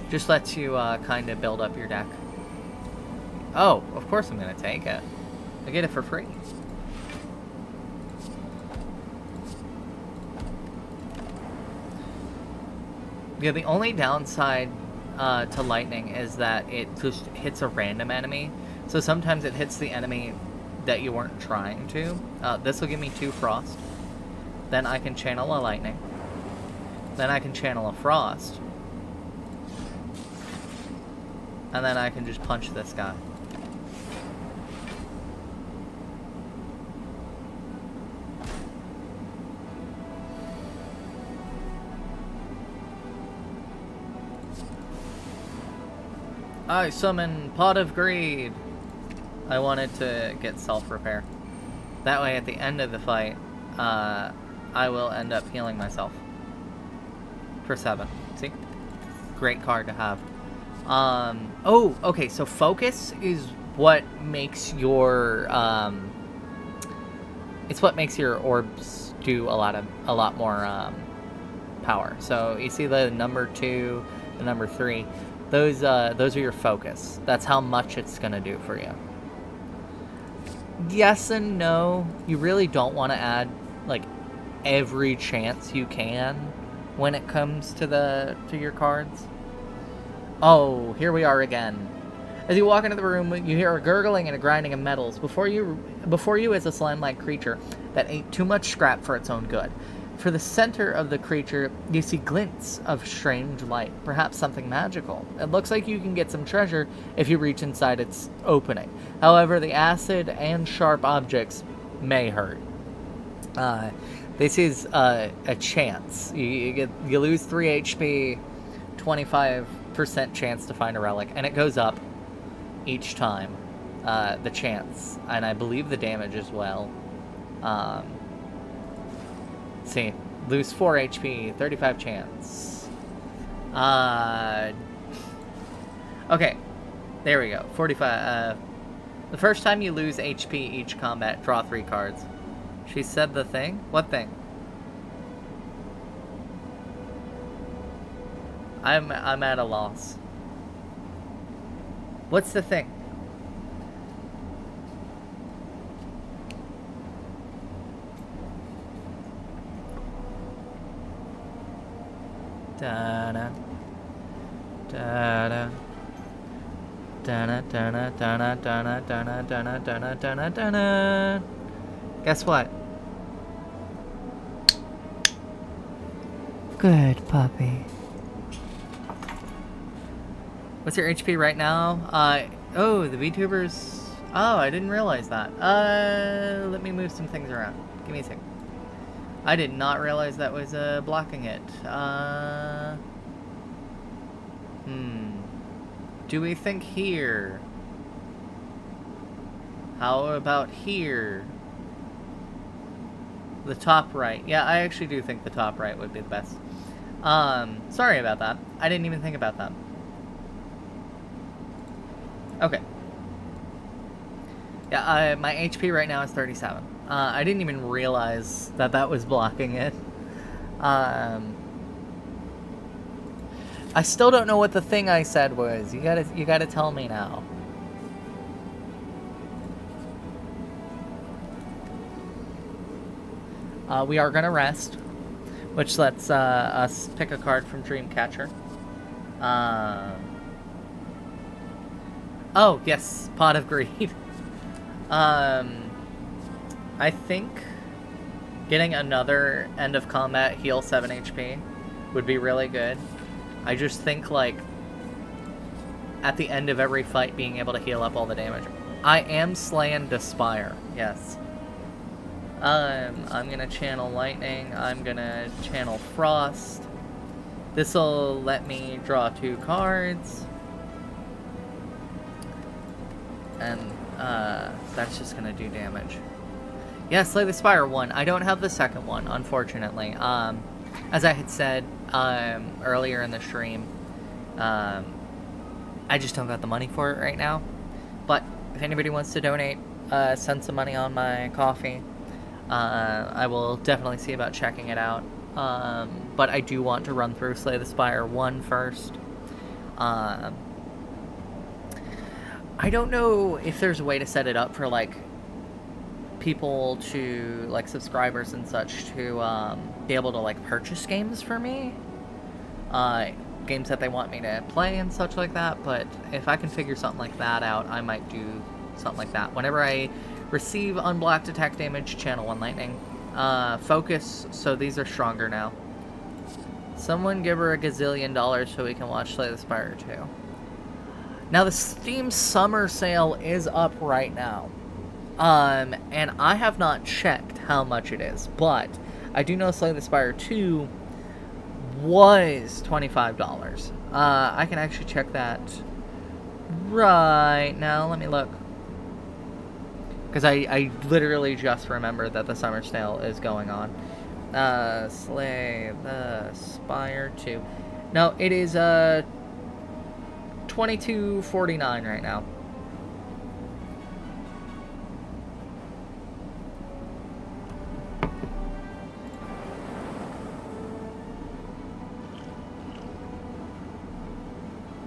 Just lets you kind of build up your deck. Oh, of course I'm going to take it. I get it for free. Yeah, the only downside to lightning is that it just hits a random enemy. So sometimes it hits the enemy that you weren't trying to. This will give me 2 frost. Then I can channel a lightning. Then I can channel a frost. And then I can just punch this guy. I summon Pot of Greed. I wanted to get self-repair. That way at the end of the fight, I will end up healing myself. For 7. See? Great card to have. Oh, okay, so focus is what makes your, it's what makes your orbs do a lot more, power. So you see the number 2, the number 3, those are your focus. That's how much it's gonna do for you. Yes and no. You really don't want to add, like, every chance you can when it comes to your cards. Oh, here we are again. As you walk into the room, you hear a gurgling and a grinding of metals. Before you is a slime-like creature that ate too much scrap for its own good. For the center of the creature, you see glints of strange light, perhaps something magical. It looks like you can get some treasure if you reach inside its opening. However, the acid and sharp objects may hurt. This is a chance. You lose 3 HP, 25% chance to find a relic, and it goes up each time, the chance, and I believe the damage as well. See, lose 4 HP, 35 chance. Okay, there we go, 45. The first time you lose HP each combat, draw 3 cards. She said the thing? What thing? I'm at a loss. What's the thing? Da-da. Da-da. Da-da, da-da, da-da, da-da, da-da, da-da, da-da, da-da, da-da. Guess what? Good puppy. What's your HP right now? Oh, the VTubers. Oh, I didn't realize that. Let me move some things around. Give me a second. I did not realize that was blocking it. Do we think here? How about here? The top right. Yeah, I actually do think the top right would be the best. Sorry about that. I didn't even think about that. Okay. Yeah, my HP right now is 37. I didn't even realize that that was blocking it. I still don't know what the thing I said was. You gotta tell me now. We are gonna rest. which lets us pick a card from Dreamcatcher. Oh, yes, Pot of Greed. I think getting another end of combat heal 7 HP would be really good. I just think, like, at the end of every fight being able to heal up all the damage. I am slaying the Spire, yes. I'm gonna channel Lightning, I'm gonna channel Frost. This'll let me draw 2 cards. And, that's just gonna do damage. Yeah, Slay the Spire 1. I don't have the second one, unfortunately. As I had said, earlier in the stream, I just don't got the money for it right now. But if anybody wants to donate, send some money on my coffee. I will definitely see about checking it out. But I do want to run through Slay the Spire 1 first. I don't know if there's a way to set it up for, like, people to, like, subscribers and such to be able to, like, purchase games for me. Games that they want me to play and such like that. But if I can figure something like that out, I might do something like that. Whenever I receive unblocked attack damage, channel 1 Lightning. Focus, so these are stronger now. Someone give her $1 gazillion so we can watch Slay the Spire 2. Now, the Steam Summer Sale is up right now. And I have not checked how much it is, but I do know Slay the Spire 2 was $25. I can actually check that right now. Let me look. Because I literally just remembered that the Summer Sale is going on. Slay the Spire 2. No, it is $22.49 right now.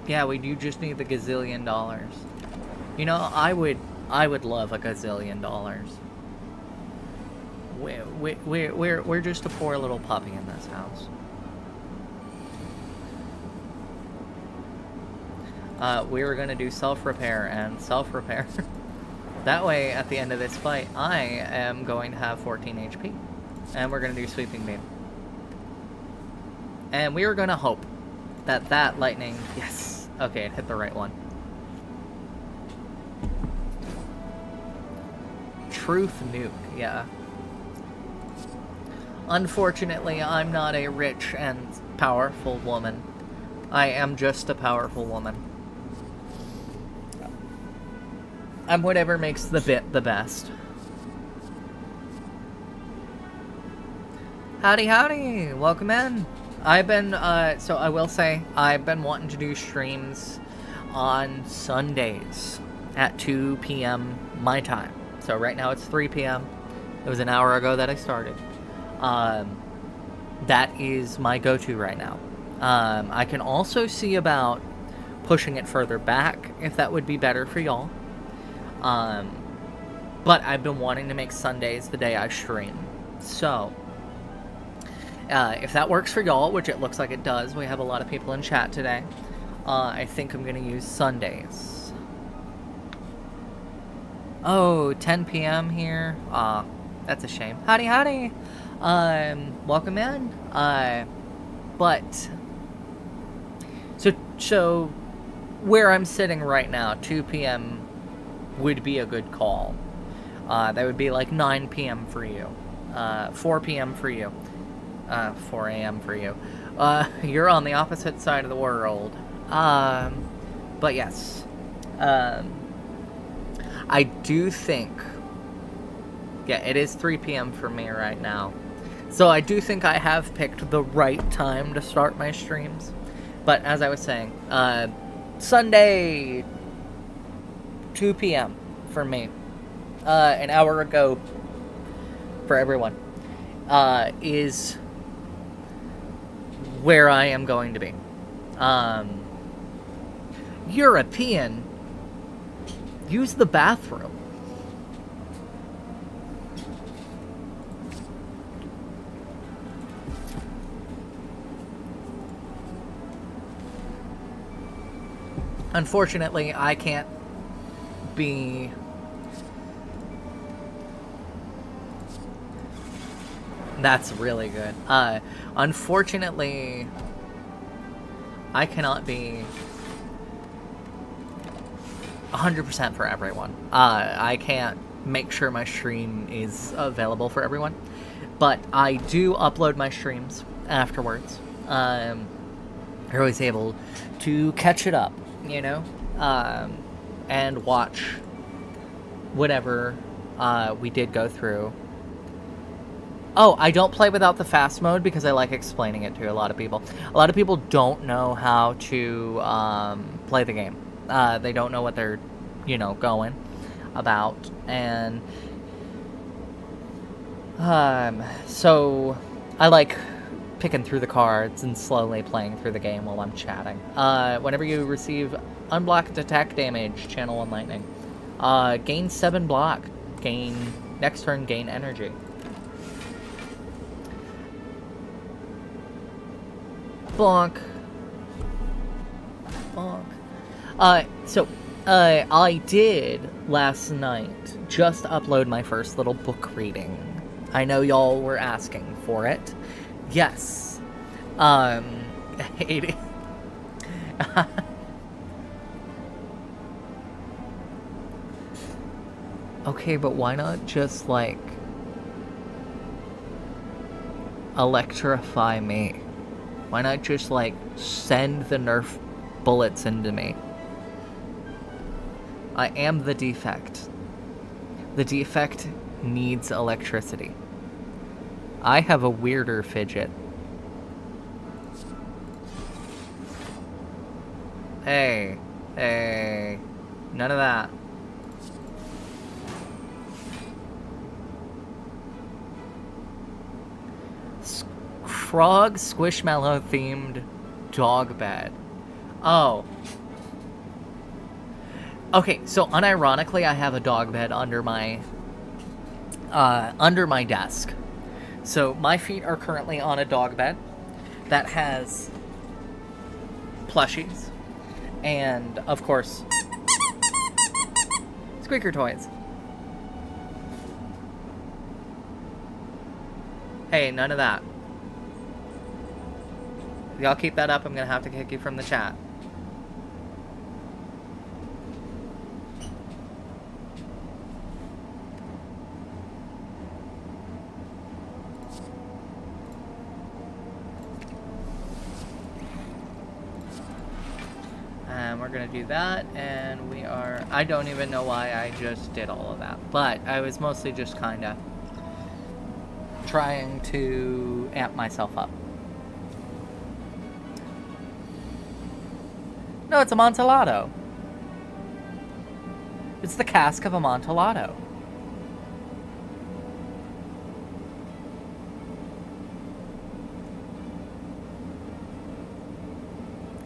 Yeah, we do just need the $1 gazillion. You know, I would love $1 gazillion. We're just a poor little puppy in this house. We're gonna do self-repair and self-repair. That way, at the end of this fight, I am going to have 14 HP. And we're gonna do Sweeping Beam. And we are gonna hope that that lightning... Yes! Okay, it hit the right one. Truth Nuke, yeah. Unfortunately, I'm not a rich and powerful woman. I am just a powerful woman. I'm whatever makes the bit the best. Howdy, howdy! Welcome in! I've been, so I will say, I've been wanting to do streams on Sundays at 2 p.m. my time. So right now it's 3 p.m. It was an hour ago that I started. That is my go-to right now. I can also see about pushing it further back, if that would be better for y'all. But I've been wanting to make Sundays the day I stream. So, if that works for y'all, which it looks like it does, we have a lot of people in chat today, I think I'm going to use Sundays. Oh, 10 p.m. here? That's a shame. Howdy, howdy! Welcome in. But, so, where I'm sitting right now, 2 p.m. would be a good call. That would be like 9 p.m. for you. 4 p.m. for you. 4 a.m. for you. You're on the opposite side of the world. But yes. I do think... Yeah, it is 3 p.m. for me right now. So I do think I have picked the right time to start my streams. But as I was saying, Sunday, 2 p.m. for me. An hour ago for everyone. Is where I am going to be. European, use the bathroom. Unfortunately, I can't be... That's really good. Unfortunately, I cannot be 100% for everyone. I can't make sure my stream is available for everyone, but I do upload my streams afterwards. You're always able to catch it up, you know, and watch whatever we did go through. Oh, I don't play without the fast mode because I like explaining it to a lot of people. A lot of people don't know how to play the game. They don't know what they're, you know, going about. And so I like picking through the cards and slowly playing through the game while I'm chatting. Whenever you receive unblocked attack damage, channel 1 lightning. Gain 7 block. Next turn, gain energy. Bonk. Bonk. So, I did last night just upload my first little book reading. I know y'all were asking for it. Yes. Hating. Okay, but why not just, like, electrify me? Why not just, like, send the Nerf bullets into me? I am the defect. The defect needs electricity. I have a weirder fidget. Hey. Hey. None of that. Frog Squishmallow themed dog bed. Oh. Okay, so unironically, I have a dog bed under my desk. So my feet are currently on a dog bed that has plushies and, of course, squeaker toys. Hey, none of that. If y'all keep that up, I'm gonna have to kick you from the chat. We're gonna do that, and we are... I don't even know why I just did all of that, but I was mostly just kinda trying to amp myself up. No, it's Amontillado. It's the cask of Amontillado.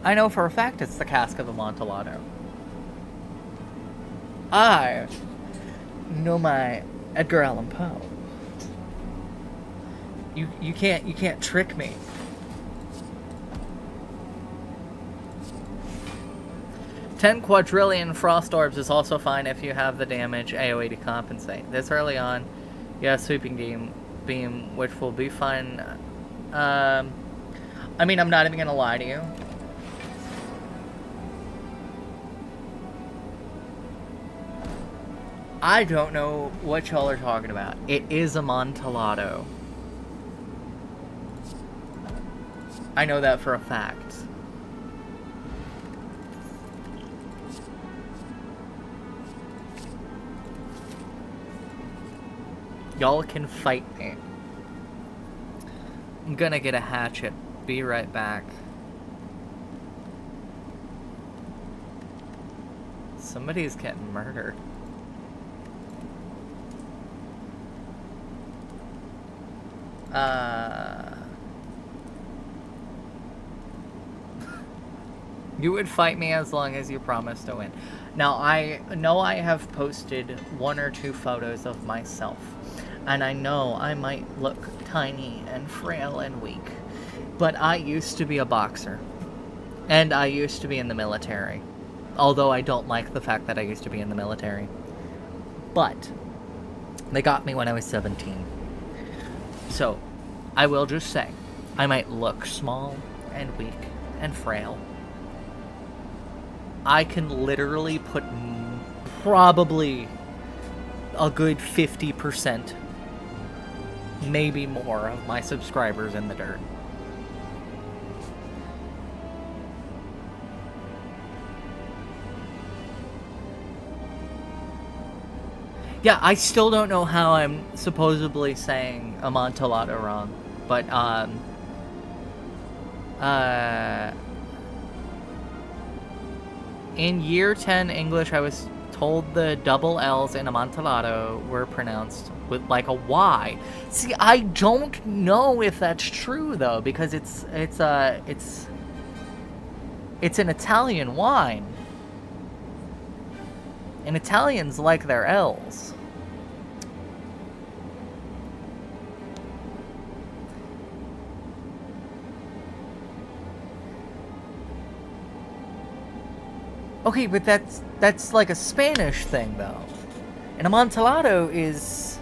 I know for a fact it's the cask of Amontillado. I know my Edgar Allan Poe. You can't trick me. $10 quadrillion frost orbs is also fine if you have the damage AoE to compensate. This early on, you have sweeping beam, which will be fine. I mean, I'm not even gonna lie to you. I don't know what y'all are talking about. It is Amontillado. I know that for a fact. Y'all can fight me. I'm gonna get a hatchet. Be right back. Somebody's getting murdered. You would fight me as long as you promise to win. Now, I know I have posted 1 or 2 photos of myself, and I know I might look tiny and frail and weak, but I used to be a boxer, and I used to be in the military. Although I don't like the fact that I used to be in the military. But they got me when I was 17. So, I will just say, I might look small and weak and frail. I can literally put probably a good 50%, maybe more, of my subscribers in the dirt. Yeah, I still don't know how I'm supposedly saying Amontillado wrong, but, in year 10 English, I was told the double L's in Amontillado were pronounced with, like, a Y. See, I don't know if that's true, though, because it's an Italian wine. And Italians like their L's. Okay, but that's like a Spanish thing, though. And Amontillado is...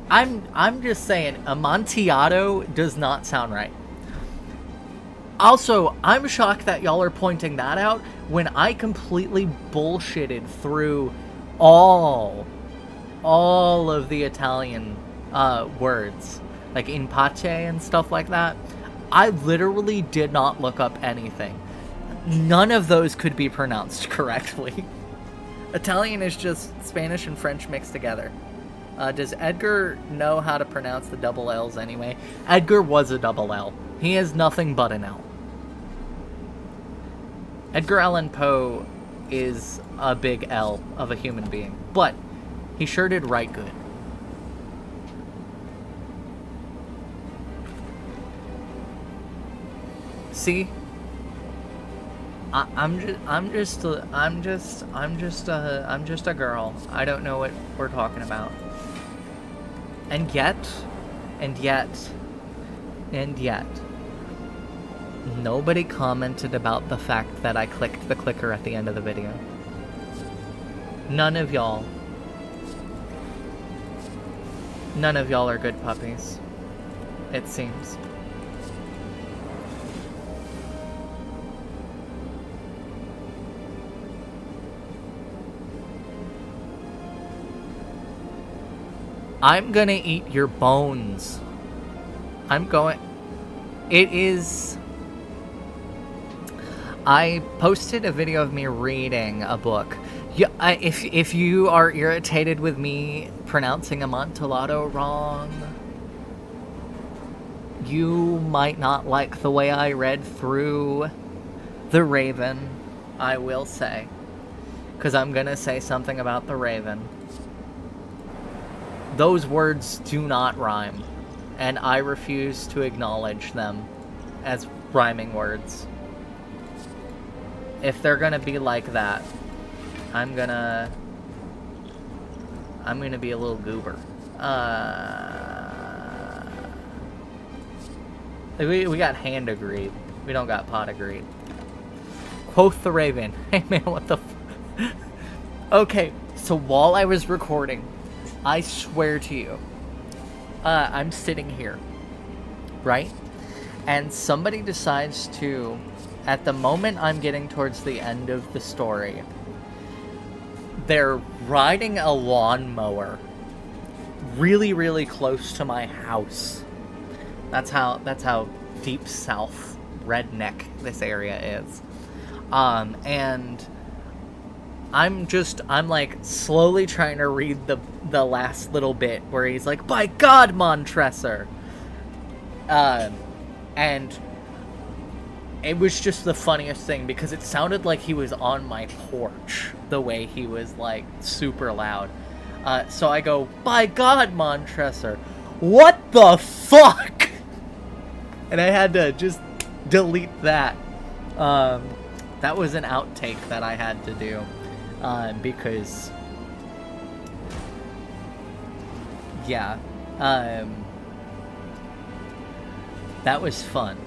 I'm just saying, Amontillado does not sound right. Also, I'm shocked that y'all are pointing that out when I completely bullshitted through all of the Italian words, like in pace and stuff like that. I literally did not look up anything. None of those could be pronounced correctly. Italian is just Spanish and French mixed together. Does Edgar know how to pronounce the double L's anyway? Edgar was a double L. He is nothing but an L. Edgar Allan Poe is a big L of a human being, but he sure did write good. See, I'm just a girl. I don't know what we're talking about. And yet, nobody commented about the fact that I clicked the clicker at the end of the video. None of y'all are good puppies, it seems. I'm gonna eat your bones. It is... I posted a video of me reading a book. If you are irritated with me pronouncing Amontillado wrong, you might not like the way I read through The Raven, I will say. Because I'm gonna say something about The Raven. Those words do not rhyme, and I refuse to acknowledge them as rhyming words. If they're gonna be like that, I'm gonna be a little goober. We got hand agreed. We don't got pot agreed. Quoth the Raven. Hey man, what the Okay, so while I was recording, I swear to you, I'm sitting here, right? And somebody decides to, at the moment I'm getting towards the end of the story, they're riding a lawnmower really, really close to my house. That's how deep south redneck this area is. And I'm like slowly trying to read the last little bit where he's like, by God, Montresor. And it was just the funniest thing because it sounded like he was on my porch the way he was like super loud. So I go, by God, Montresor, what the fuck? And I had to just delete that. That was an outtake that I had to do. Because, yeah, that was fun.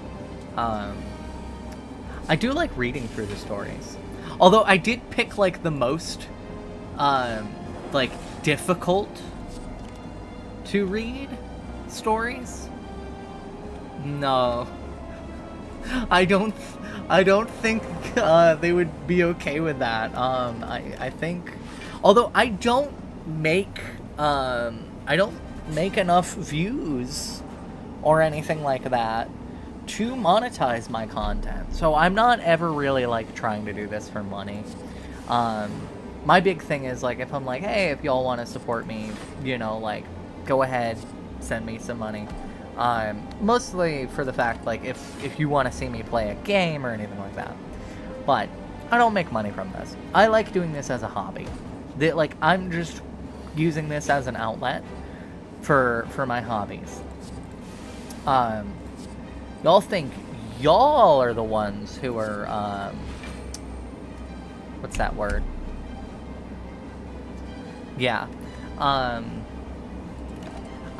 I do like reading through the stories. Although I did pick, like, the most, like, difficult to read stories. No. I don't think, they would be okay with that. I think... Although I don't make enough views or anything like that to monetize my content. So I'm not ever really, like, trying to do this for money. My big thing is, like, if I'm like, hey, if y'all want to support me, you know, like, go ahead, send me some money. Mostly for the fact, like, if you want to see me play a game or anything like that. But I don't make money from this. I like doing this as a hobby. Like, I'm just using this as an outlet for my hobbies. Y'all think y'all are the ones who are, what's that word? Yeah. I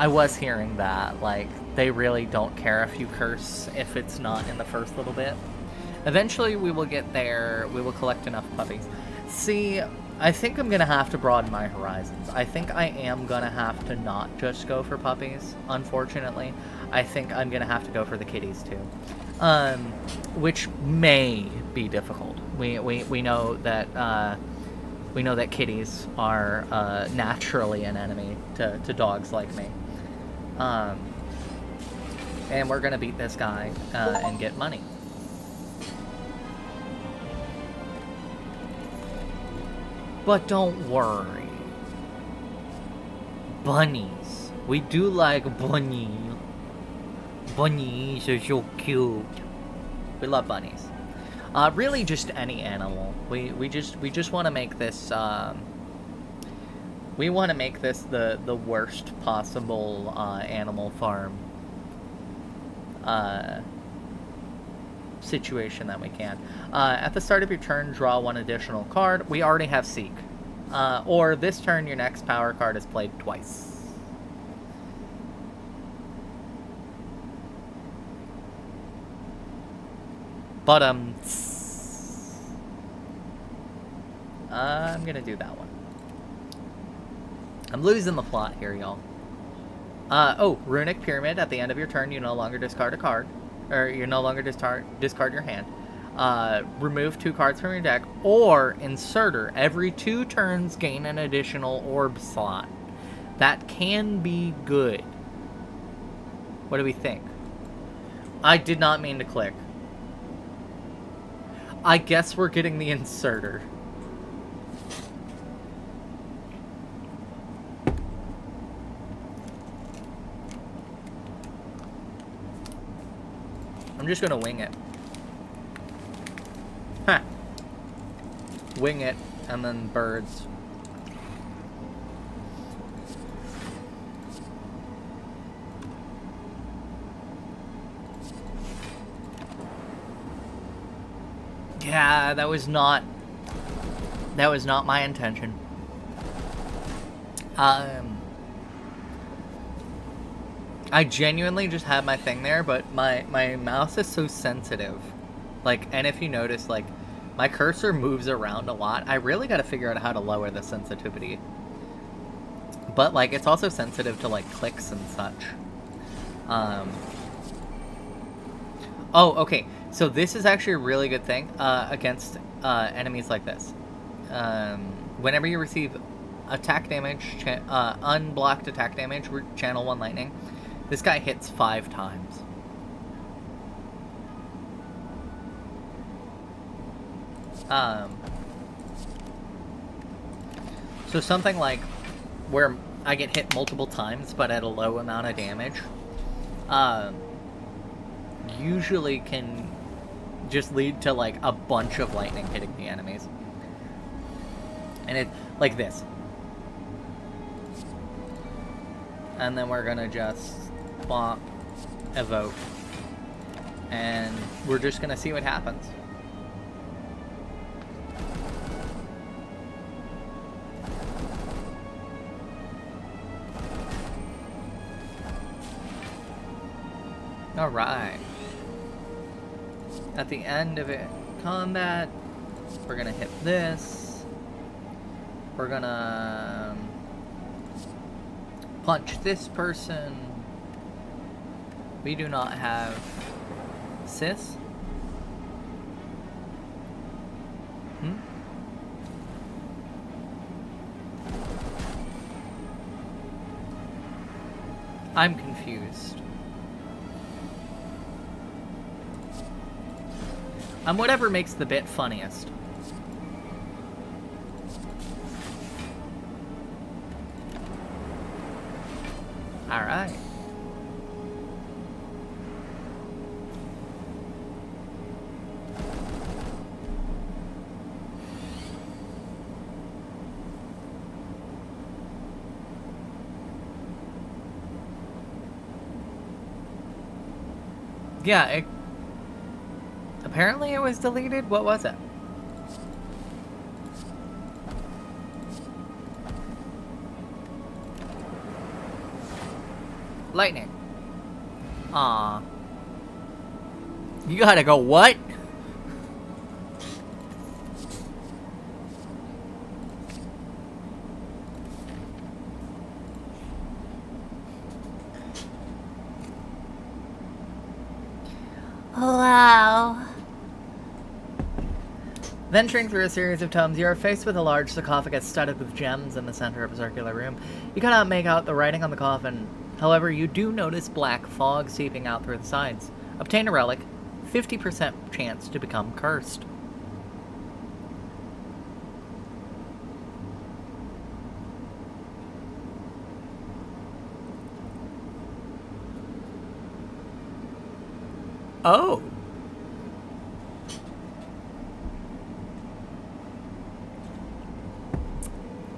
was hearing that, like, they really don't care if you curse if it's not in the first little bit. Eventually we will get there, we will collect enough puppies. See, I think I'm gonna have to broaden my horizons. I think I am gonna have to not just go for puppies, unfortunately. I think I'm gonna have to go for the kitties too. Which may be difficult. We know that kitties are naturally an enemy to dogs like me. And we're gonna beat this guy and get money. But don't worry. Bunnies. We do like bunnies. Bunnies are so cute. We love bunnies. Really just any animal. We just want to make this we want to make this the worst possible animal farm situation that we can. At the start of your turn, draw one additional card. We already have Seek. Or this turn, your next power card is played twice. But, I'm gonna do that one. I'm losing the plot here, y'all. Oh, Runic Pyramid. At the end of your turn, you no longer discard a card. Or you no longer discard your hand. Remove 2 cards from your deck. Or Inserter. Every 2 turns, gain an additional orb slot. That can be good. What do we think? I did not mean to click. I guess we're getting the Inserter. I'm just gonna wing it. Ha! Wing it, and then birds. Yeah, that was not my intention. I genuinely just had my thing there, but my mouse is so sensitive. Like, and if you notice, like, my cursor moves around a lot. I really gotta figure out how to lower the sensitivity. But, like, it's also sensitive to, like, clicks and such. Oh, okay. So this is actually a really good thing against enemies like this. Whenever you receive attack damage, unblocked attack damage, channel 1 lightning. This guy hits 5 times. So something like where I get hit multiple times but at a low amount of damage usually can just lead to like a bunch of lightning hitting the enemies. And it like this. And then we're gonna just bop, evoke, and we're just gonna see what happens. Alright. At the end of it, combat, we're gonna hit this. We're gonna punch this person. We do not have sis. I'm confused. I'm whatever makes the bit funniest. Alright. Yeah, apparently it was deleted. What was it? Lightning. Aw. You gotta go, what? Wow. Venturing through a series of tomes, you are faced with a large sarcophagus studded with gems in the center of a circular room. You cannot make out the writing on the coffin. However, you do notice black fog seeping out through the sides. Obtain a relic, 50% chance to become cursed. Oh.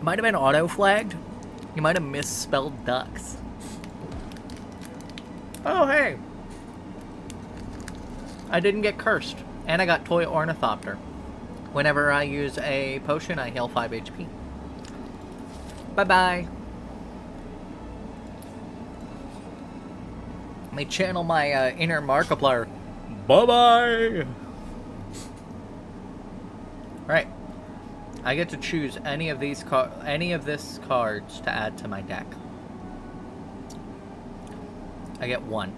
Might have been auto-flagged. You might have misspelled ducks. Oh, hey. I didn't get cursed. And I got Toy Ornithopter. Whenever I use a potion, I heal 5 HP. Bye-bye. Let me channel my inner Markiplier. Bye-bye. Right. I get to choose any of these this cards to add to my deck. I get one.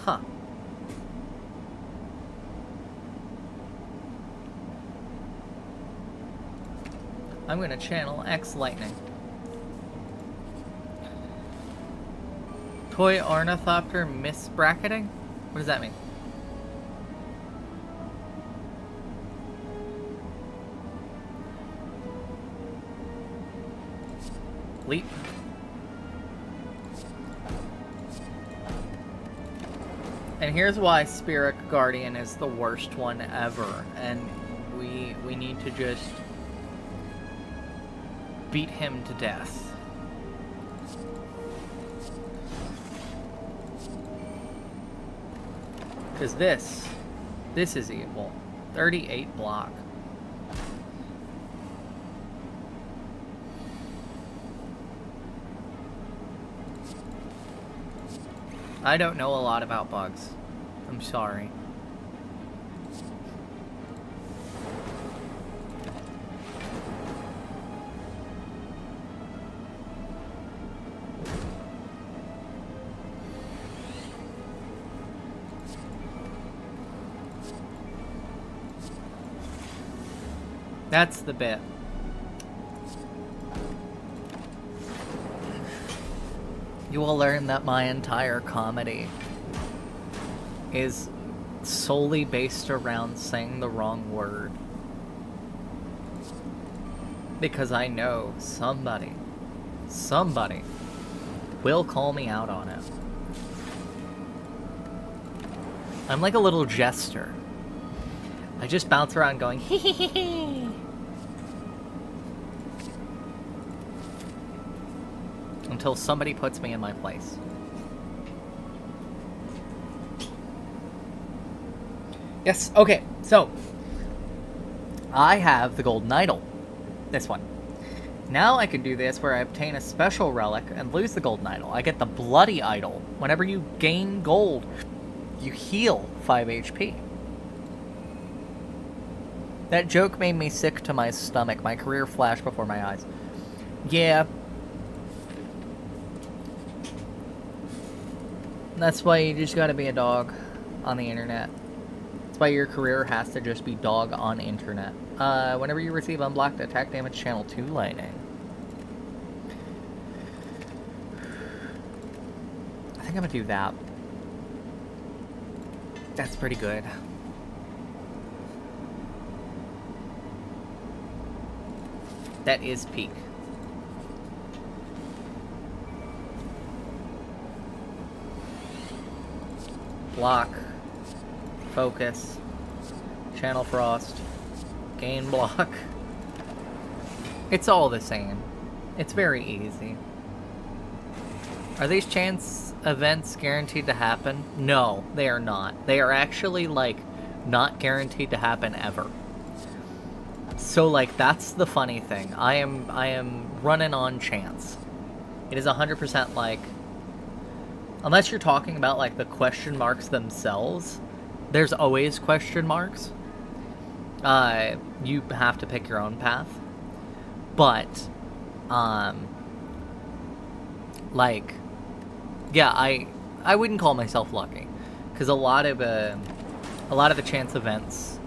Huh. I'm going to channel X Lightning. Toy Ornithopter misbracketing? What does that mean? Leap. And here's why Spirit Guardian is the worst one ever, and we need to just beat him to death. Because this is evil. 38 block. I don't know a lot about bugs. I'm sorry. That's the bit. You will learn that my entire comedy is solely based around saying the wrong word. Because I know somebody will call me out on it. I'm like a little jester. I just bounce around going, hee hee hee hee. Until somebody puts me in my place. Yes, okay, so I have the golden idol. This one. Now I can do this where I obtain a special relic and lose the golden idol. I get the bloody idol. Whenever you gain gold, you heal 5 HP. That joke made me sick to my stomach. My career flashed before my eyes. Yeah. That's why you just gotta be a dog on the internet. That's why your career has to just be dog on internet. Whenever you receive unblocked attack damage, channel 2 lightning. I think I'm gonna do that. That's pretty good. That is peak. Block. Focus. Channel frost. Gain block. It's all the same. It's very easy. Are these chance events guaranteed to happen? No, they are not. They are actually, like, not guaranteed to happen ever. So, like, that's the funny thing. I am running on chance. It is 100% like, unless you're talking about, like, the question marks themselves, there's always question marks. You have to pick your own path. But, like, yeah, I wouldn't call myself lucky, because a lot of the chance events,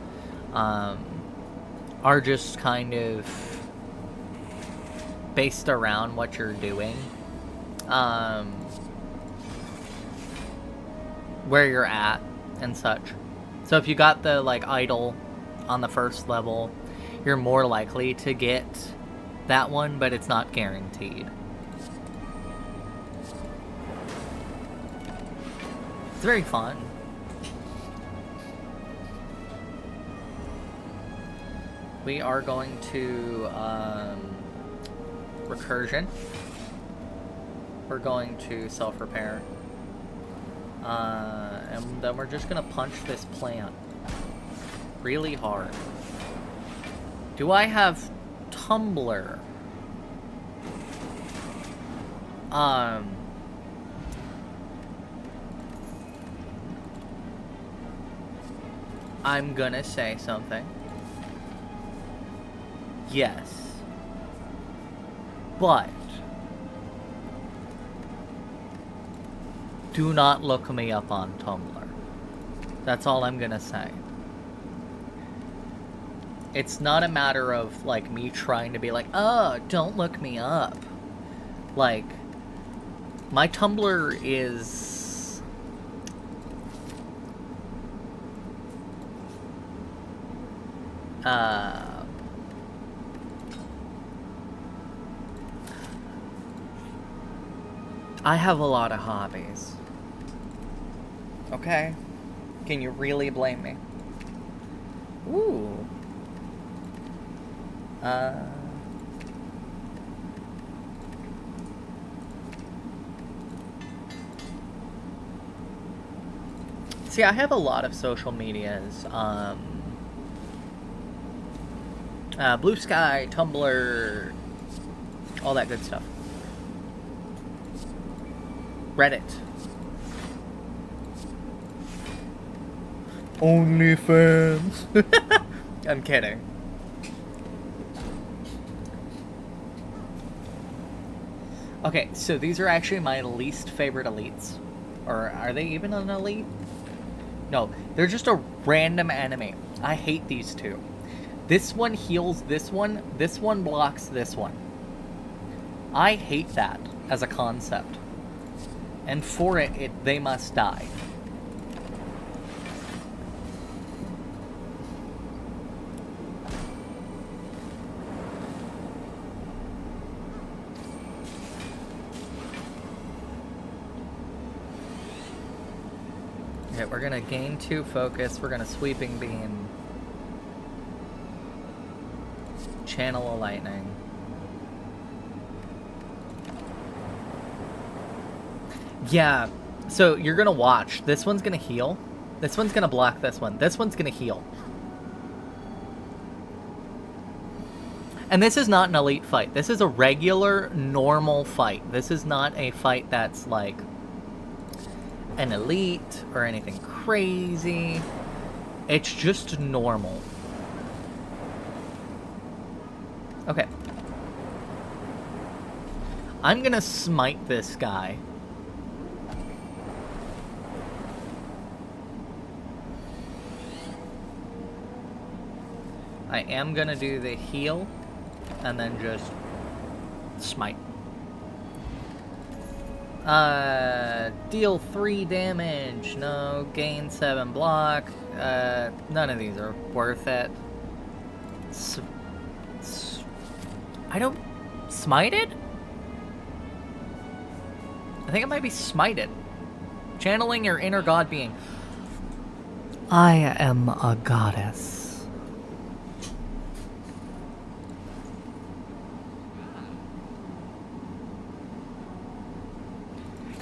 are just kind of based around what you're doing, where you're at and such. So if you got the, like, idol on the first level, you're more likely to get that one, but it's not guaranteed. It's very fun. We are going to recursion. We're going to self-repair. And then we're just gonna punch this plant really hard. Do I have Tumbler? I'm gonna say something. Yes. But do not look me up on Tumblr. That's all I'm gonna say. It's not a matter of, like, me trying to be like, oh, don't look me up. Like, my Tumblr is... I have a lot of hobbies. Okay? Can you really blame me? Ooh. See, I have a lot of social medias. Blue Sky, Tumblr, all that good stuff. Reddit. OnlyFans. I'm kidding. Okay, so these are actually my least favorite elites. Or are they even an elite? No, they're just a random enemy. I hate these two. This one heals this one blocks this one. I hate that as a concept. And for it, they must die. Okay, we're gonna gain 2 focus, we're gonna sweeping beam. Channel a lightning. Yeah, so you're gonna watch. This one's gonna heal. This one's gonna block this one. This one's gonna heal. And this is not an elite fight. This is a regular, normal fight. This is not a fight that's like an elite or anything crazy. It's just normal. Okay. I'm gonna smite this guy. I am gonna do the heal and then just smite. Deal 3 damage. No, gain 7 block. None of these are worth it. I don't... Smited? I think it might be smited. Channeling your inner god being. I am a goddess.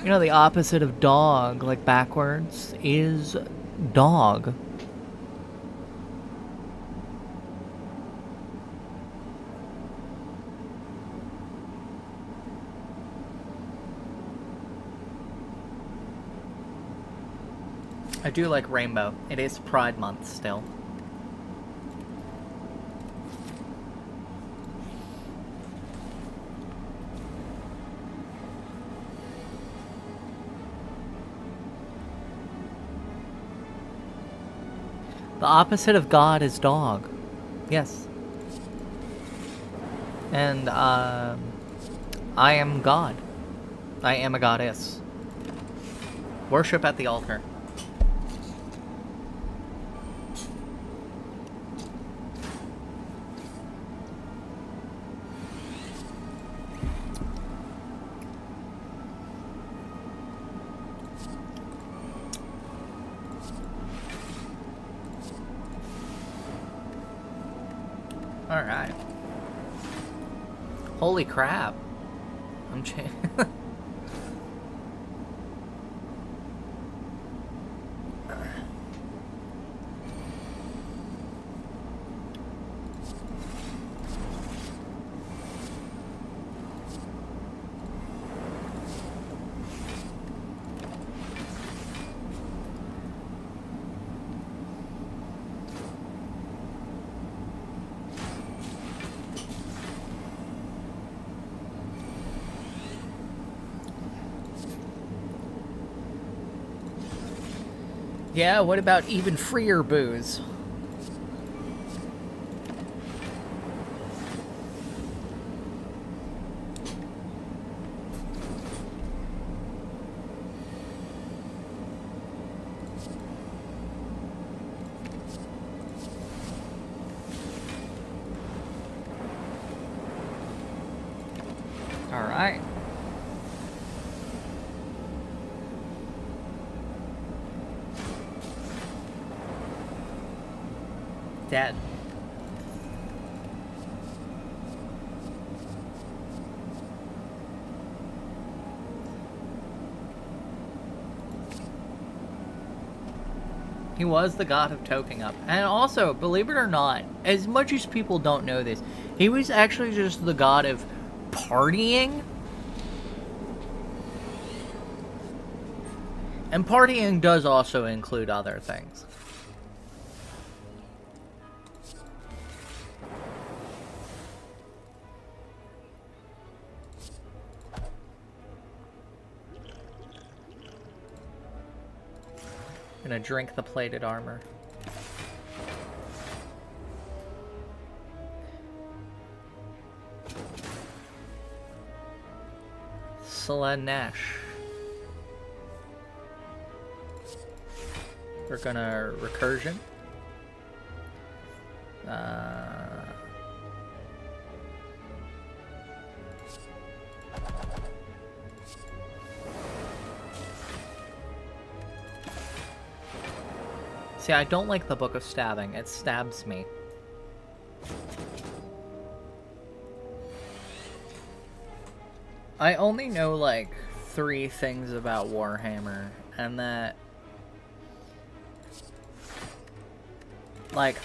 You know, the opposite of dog, like backwards, is dog. I do like rainbow. It is Pride Month still. The opposite of God is dog. Yes. And, I am God. I am a goddess. Worship at the altar. Alright. Holy crap. I'm Yeah, what about even freer booze? All right. Dead. He was the god of toking up. And also, believe it or not, as much as people don't know this, he was actually just the god of partying. And partying does also include other things. Gonna drink the plated armor. Slanesh. We're gonna recursion. See, I don't like the Book of Stabbing. It stabs me. I only know, like, 3 things about Warhammer, and that Like,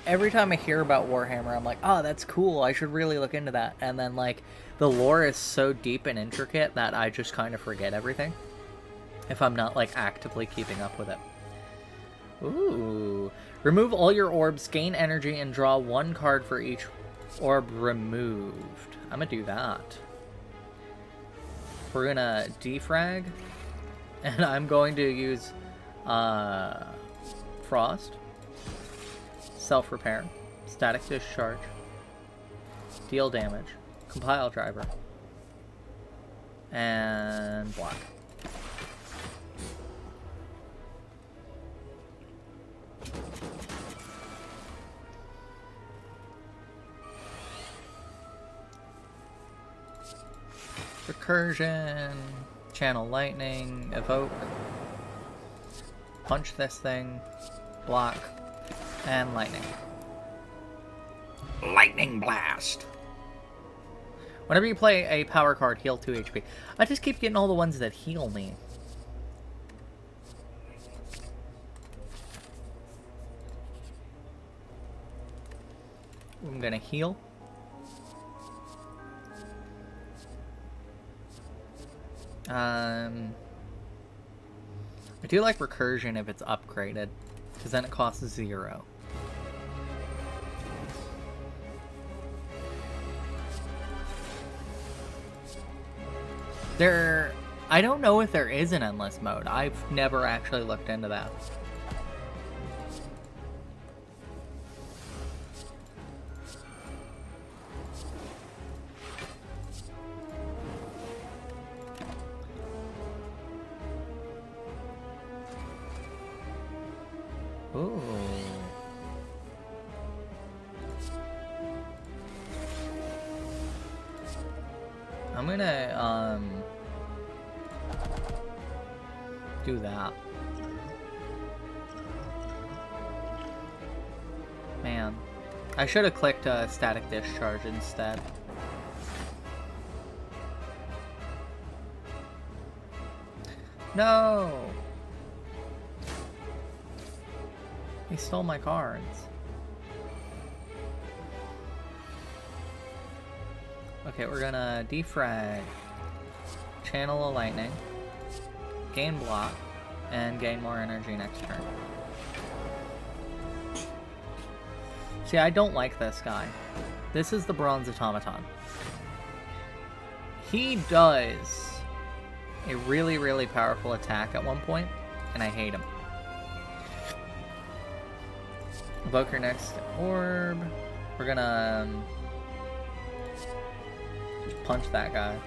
every time I hear about Warhammer, I'm like, oh, that's cool. I should really look into that. And then, like, the lore is so deep and intricate that I just kind of forget everything if I'm not, like, actively keeping up with it. Ooh. Remove all your orbs, gain energy, and draw one card for each orb removed. I'm gonna do that. We're gonna defrag, and I'm going to use Frost, Self-Repair, Static Discharge, Deal Damage, Compile Driver, and Block. Recursion, Channel Lightning, Evoke, punch this thing, block, and Lightning. Lightning Blast! Whenever you play a power card, heal 2 HP. I just keep getting all the ones that heal me. I'm gonna heal. I do like recursion if it's upgraded, because then it costs 0. I don't know if there is an endless mode. I've never actually looked into that. Ooh. I'm gonna, do that. Man. I should have clicked Static Discharge instead. No! He stole my cards. Okay, we're gonna defrag, channel a lightning, gain block, and gain more energy next turn. See, I don't like this guy. This is the Bronze Automaton. He does a really, really powerful attack at one point, and I hate him. Evoke your next orb. We're gonna punch that guy.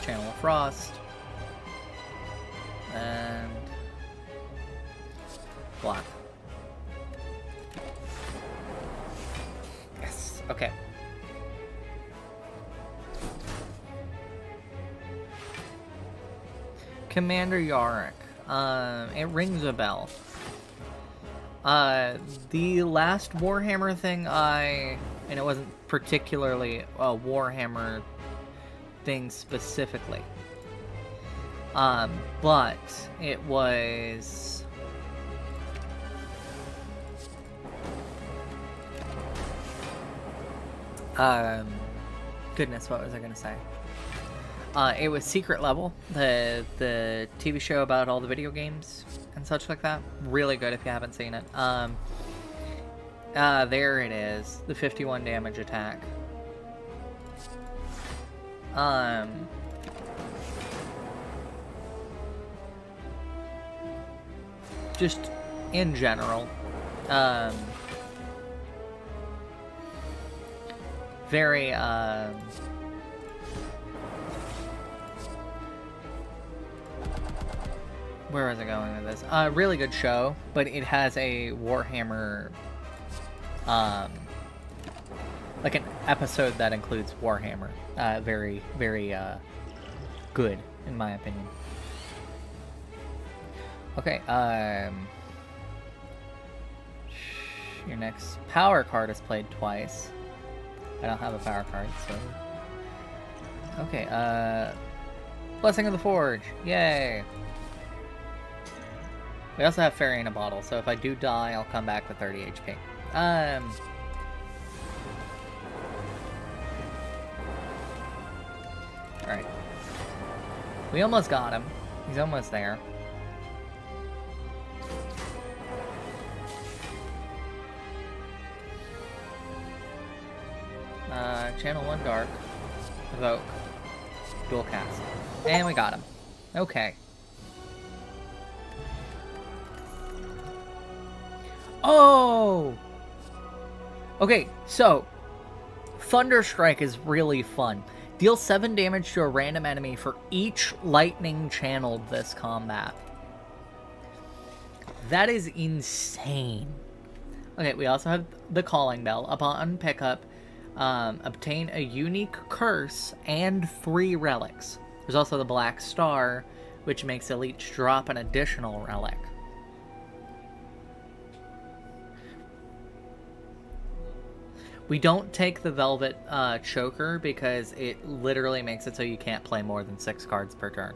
Channel of Frost. And block. Yes. Okay. Commander Yarick. It rings a bell. The last Warhammer thing and it wasn't particularly a Warhammer thing specifically, but it was, goodness, what was I gonna say? It was Secret Level, the TV show about all the video games and such like that. Really good if you haven't seen it. There it is, the 51 damage attack. Just in general, very, where was I going with this? Really good show, but it has a Warhammer, like an episode that includes Warhammer. Very, very, good, in my opinion. Okay, your next power card is played twice. I don't have a power card, so... Okay, Blessing of the Forge, yay! We also have Fairy in a Bottle, so if I do die, I'll come back with 30 HP. Alright. We almost got him. He's almost there. Channel 1 Dark. Evoke. Dual Cast. And we got him. Okay. Oh! Okay, so Thunder Strike is really fun. Deal 7 damage to a random enemy for each lightning channeled this combat. That is insane. Okay, we also have the Calling Bell. Upon pickup, obtain a unique curse and 3 relics. There's also the Black Star, which makes elites drop an additional relic. We don't take the Velvet Choker because it literally makes it so you can't play more than 6 cards per turn.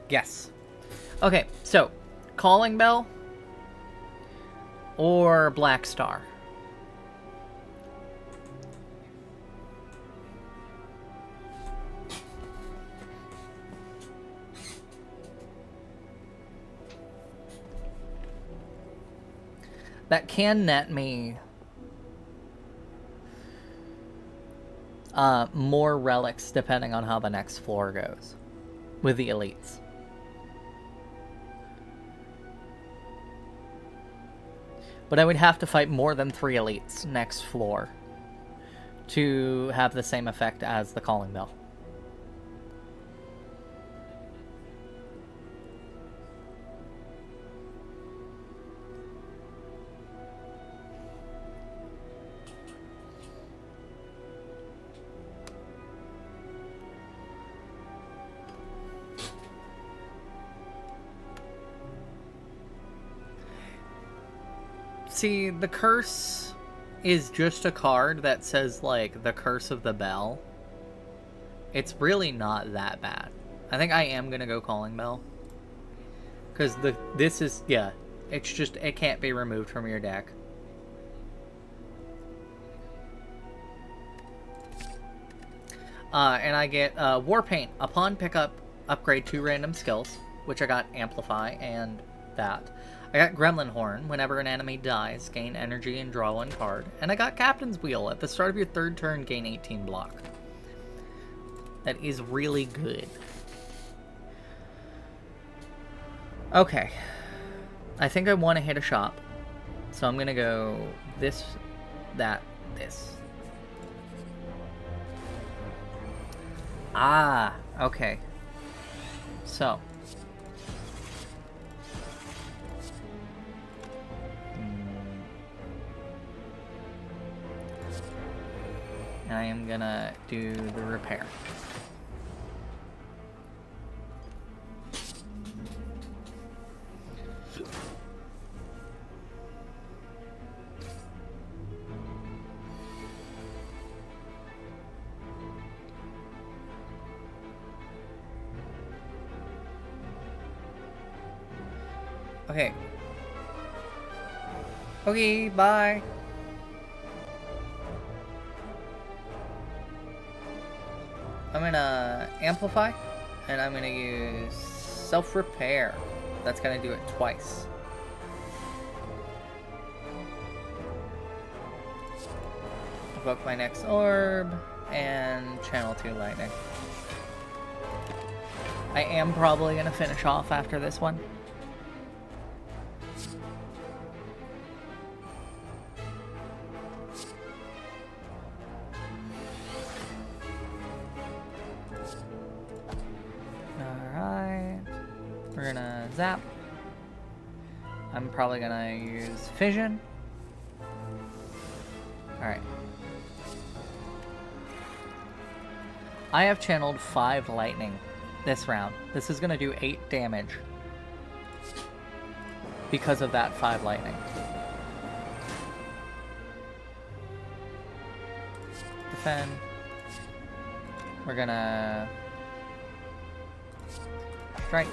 Yes. Okay, so Calling Bell or Black Star? That can net me more relics depending on how the next floor goes with the elites. But I would have to fight more than 3 elites next floor to have the same effect as the Calling Bell. See, the curse is just a card that says, like, the Curse of the Bell. It's really not that bad. I think I am going to go Calling Bell. Because this is, yeah, it's just, it can't be removed from your deck. And I get Warpaint. Upon pickup, upgrade 2 random skills, which I got Amplify and that. I got Gremlin Horn. Whenever an enemy dies, gain energy and draw 1 card. And I got Captain's Wheel. At the start of your 3rd turn, gain 18 block. That is really good. Okay. I think I want to hit a shop. So I'm going to go this, that, this. Ah, okay. So. I am gonna do the repair. Okay. Okay, bye. I'm gonna Amplify, and I'm gonna use Self-Repair. That's gonna do it twice. Evoke my next orb, and Channel 2 Lightning. I am probably gonna finish off after this one. Zap. I'm probably gonna use Fission. Alright. I have channeled 5 lightning this round. This is gonna do 8 damage because of that 5 lightning. Defend. We're gonna strike.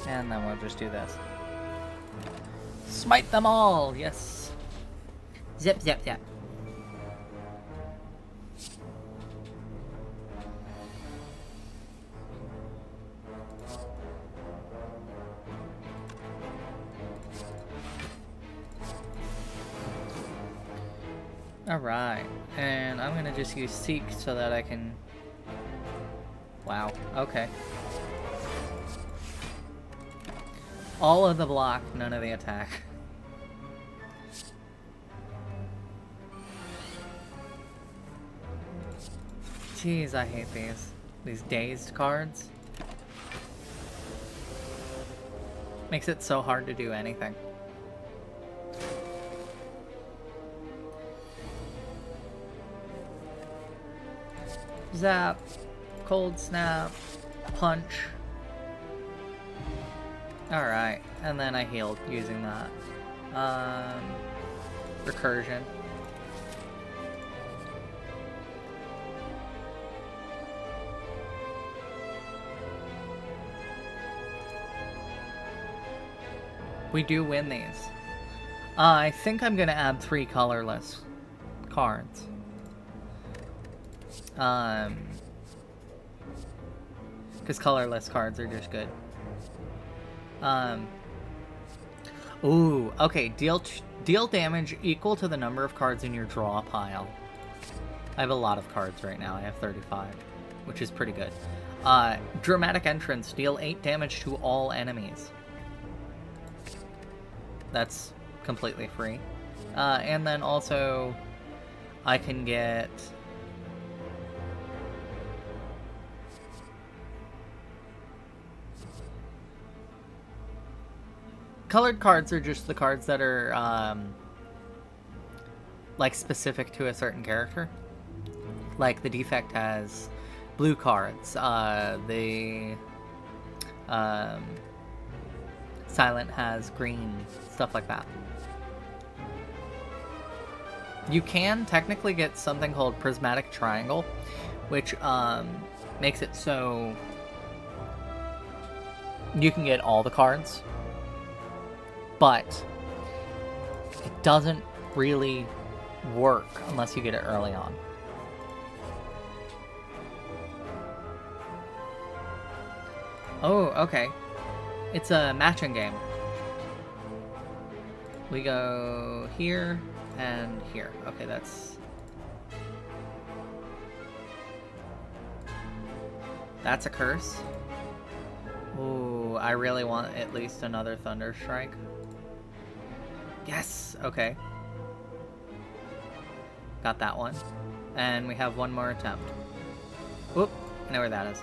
And then we'll just do this. Smite them all! Yes! Zip, zip, zip. Alright, and I'm gonna just use Seek so that I can... Wow, okay. All of the block, none of the attack. Jeez, I hate these. These dazed cards. Makes it so hard to do anything. Zap, cold snap, punch. Alright, and then I healed using that. Recursion. We do win these. I think I'm gonna add 3 colorless cards. Because colorless cards are just good. Ooh, okay. Deal damage equal to the number of cards in your draw pile. I have a lot of cards right now. I have 35, which is pretty good. Dramatic Entrance. Deal 8 damage to all enemies. That's completely free. And then also, I can get... Colored cards are just the cards that are, like, specific to a certain character. Like, the Defect has blue cards. The Silent has green, stuff like that. You can technically get something called Prismatic Triangle, which makes it so you can get all the cards. But it doesn't really work unless you get it early on. Oh, okay. It's a matching game. We go here and here. Okay, that's a curse. Ooh, I really want at least another Thunder Strike. Yes! Okay. Got that one. And we have one more attempt. Whoop! I know where that is.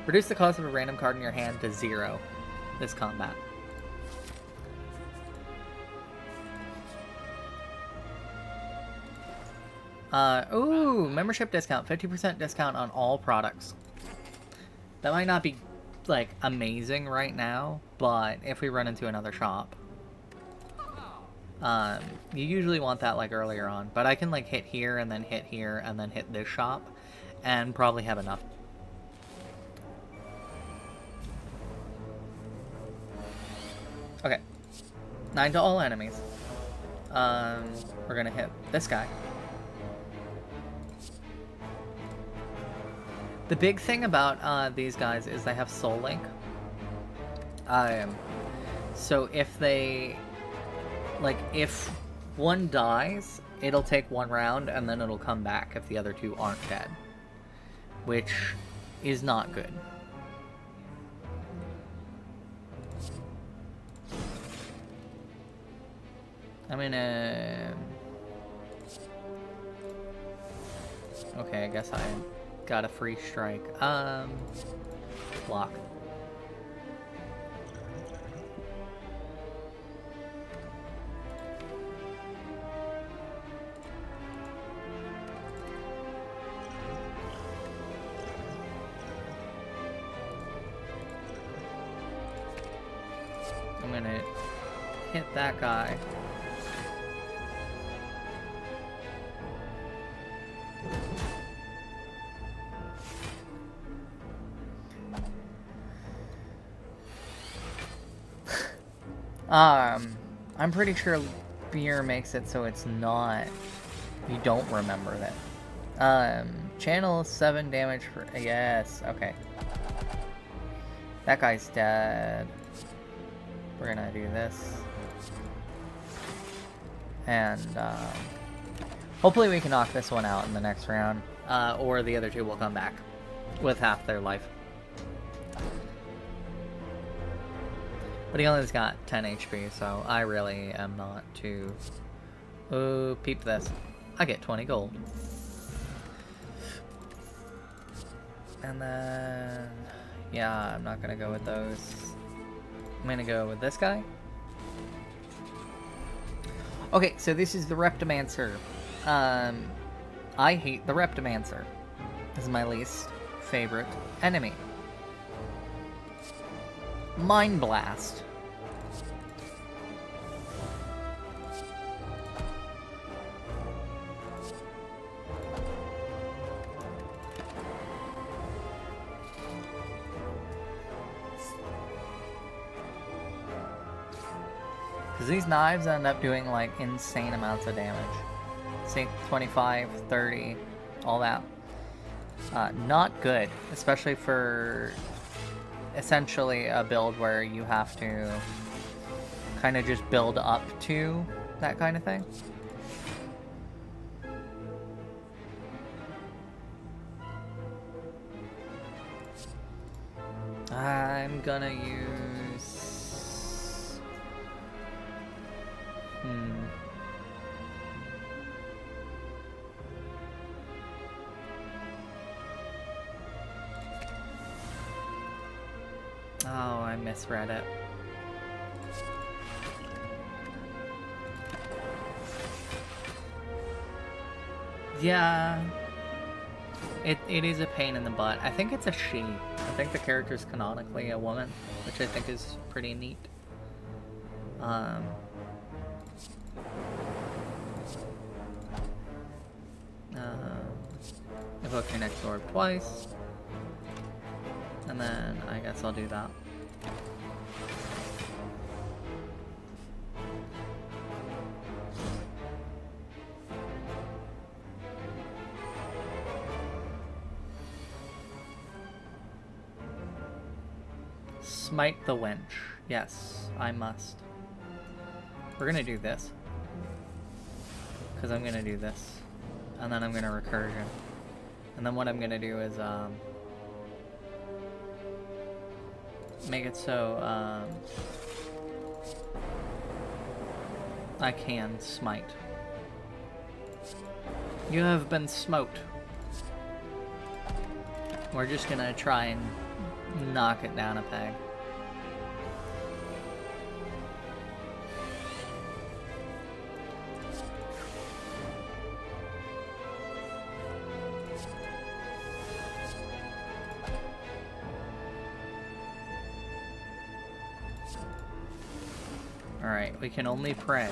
Reduce the cost of a random card in your hand to 0 this combat. Ooh! Membership discount. 50% discount on all products. That might not be, like, amazing right now, but if we run into another shop. You usually want that, like, earlier on. But I can, like, hit here, and then hit here, and then hit this shop. And probably have enough. Okay. 9 to all enemies. We're gonna hit this guy. The big thing about, these guys is they have Soul Link. So if they... Like, if one dies, it'll take one round, and then it'll come back if the other two aren't dead. Which is not good. I'm gonna... Okay, I guess I got a free strike. Block. I'm gonna hit that guy. I'm pretty sure beer makes it so it's not... You don't remember that. Channel 7 damage for... Yes, okay. That guy's dead. We're gonna do this. And, hopefully we can knock this one out in the next round. Or the other two will come back with half their life. But he only's got 10 HP, so I really am not too... Ooh, peep this. I get 20 gold. And then... Yeah, I'm not gonna go with those. I'm gonna go with this guy. Okay, so this is the Reptomancer. I hate the Reptomancer. This is my least favorite enemy. Mind Blast. Because these knives end up doing like insane amounts of damage. Say 25, 30, all that. Not good, especially for essentially a build where you have to kind of just build up to that kind of thing. I'm gonna use... Oh, I misread it. Yeah. It is a pain in the butt. I think it's a she. I think the character's canonically a woman, which I think is pretty neat. Evoke your next orb twice. And then I guess I'll do that. Smite the wench. Yes, I must. We're gonna do this. Because I'm gonna do this. And then I'm gonna recursion. And then what I'm gonna do is, make it so, I can smite. You have been smote. We're just gonna try and knock it down a peg. Alright, we can only pray.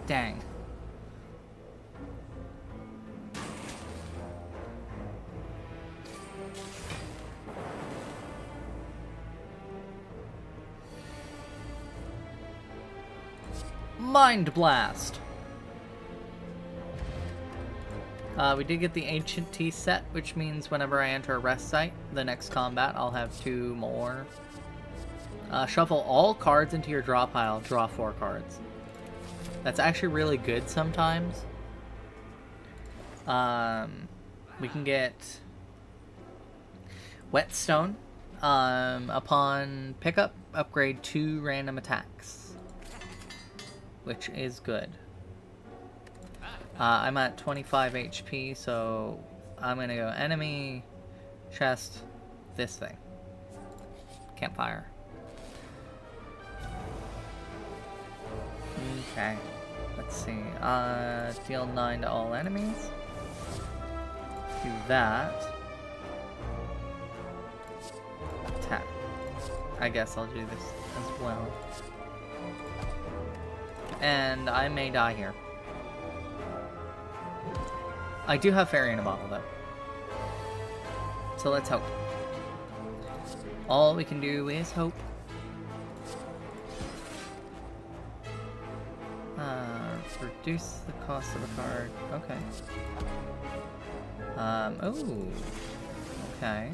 Dang. Mind Blast! We did get the Ancient Tea set, which means whenever I enter a rest site, the next combat, I'll have 2 more. Shuffle all cards into your draw pile, draw 4 cards. That's actually really good sometimes. We can get Whetstone. Upon pickup, upgrade 2 random attacks, which is good. I'm at 25 HP, so I'm gonna go enemy, chest, this thing. Campfire. Okay, let's see. Deal 9 to all enemies. Do that. Attack. I guess I'll do this as well. And I may die here. I do have Fairy in a bottle, though. So let's hope. All we can do is hope. Reduce the cost of a card. Okay. Oh. Okay.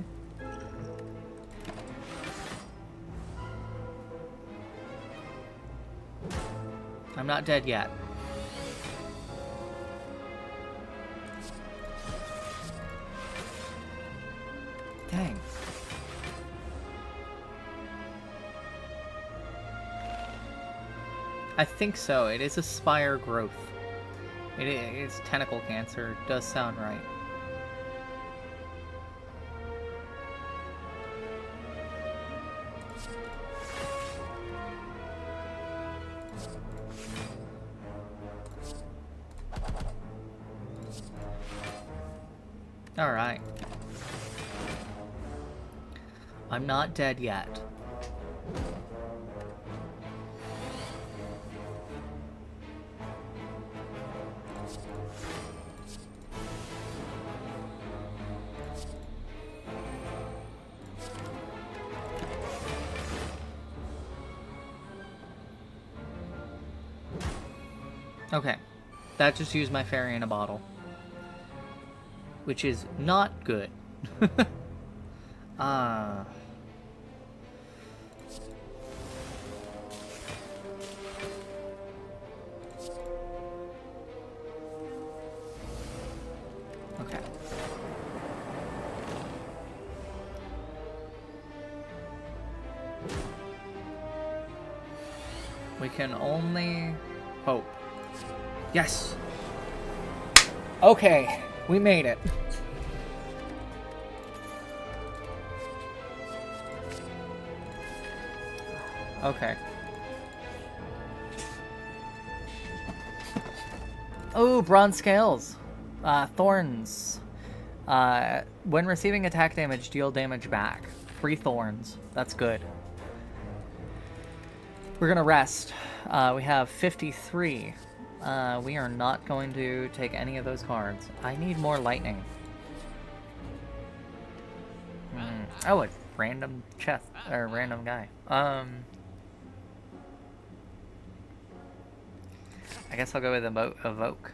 I'm not dead yet. Dang. I think so. It is a Spire growth. It's tentacle cancer. Does sound right. Alright. I'm not dead yet. Okay. That just used my fairy in a bottle. Which is not good. Okay. We can only hope. Yes! Okay, we made it. Okay. Oh, bronze scales. Thorns. When receiving attack damage, deal damage back. 3 thorns. That's good. We're gonna rest. We have 53. We are not going to take any of those cards. I need more lightning. Oh, a random chest, or random guy. I guess I'll go with Evoke.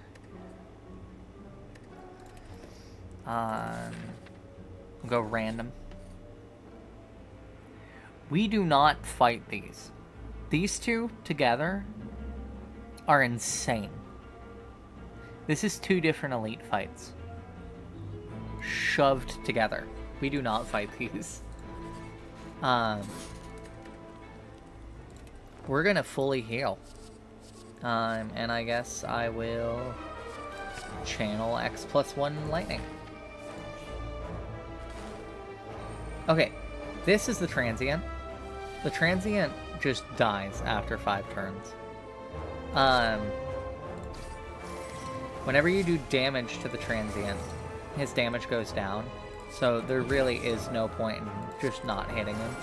We'll go random. We do not fight these. These two together are insane. This is 2 different elite fights. Shoved together. We do not fight these. We're gonna fully heal. And I guess I will channel X+1 lightning. Okay, this is the transient. The transient just dies after 5 turns. Whenever you do damage to the transient, his damage goes down. So there really is no point in just not hitting him.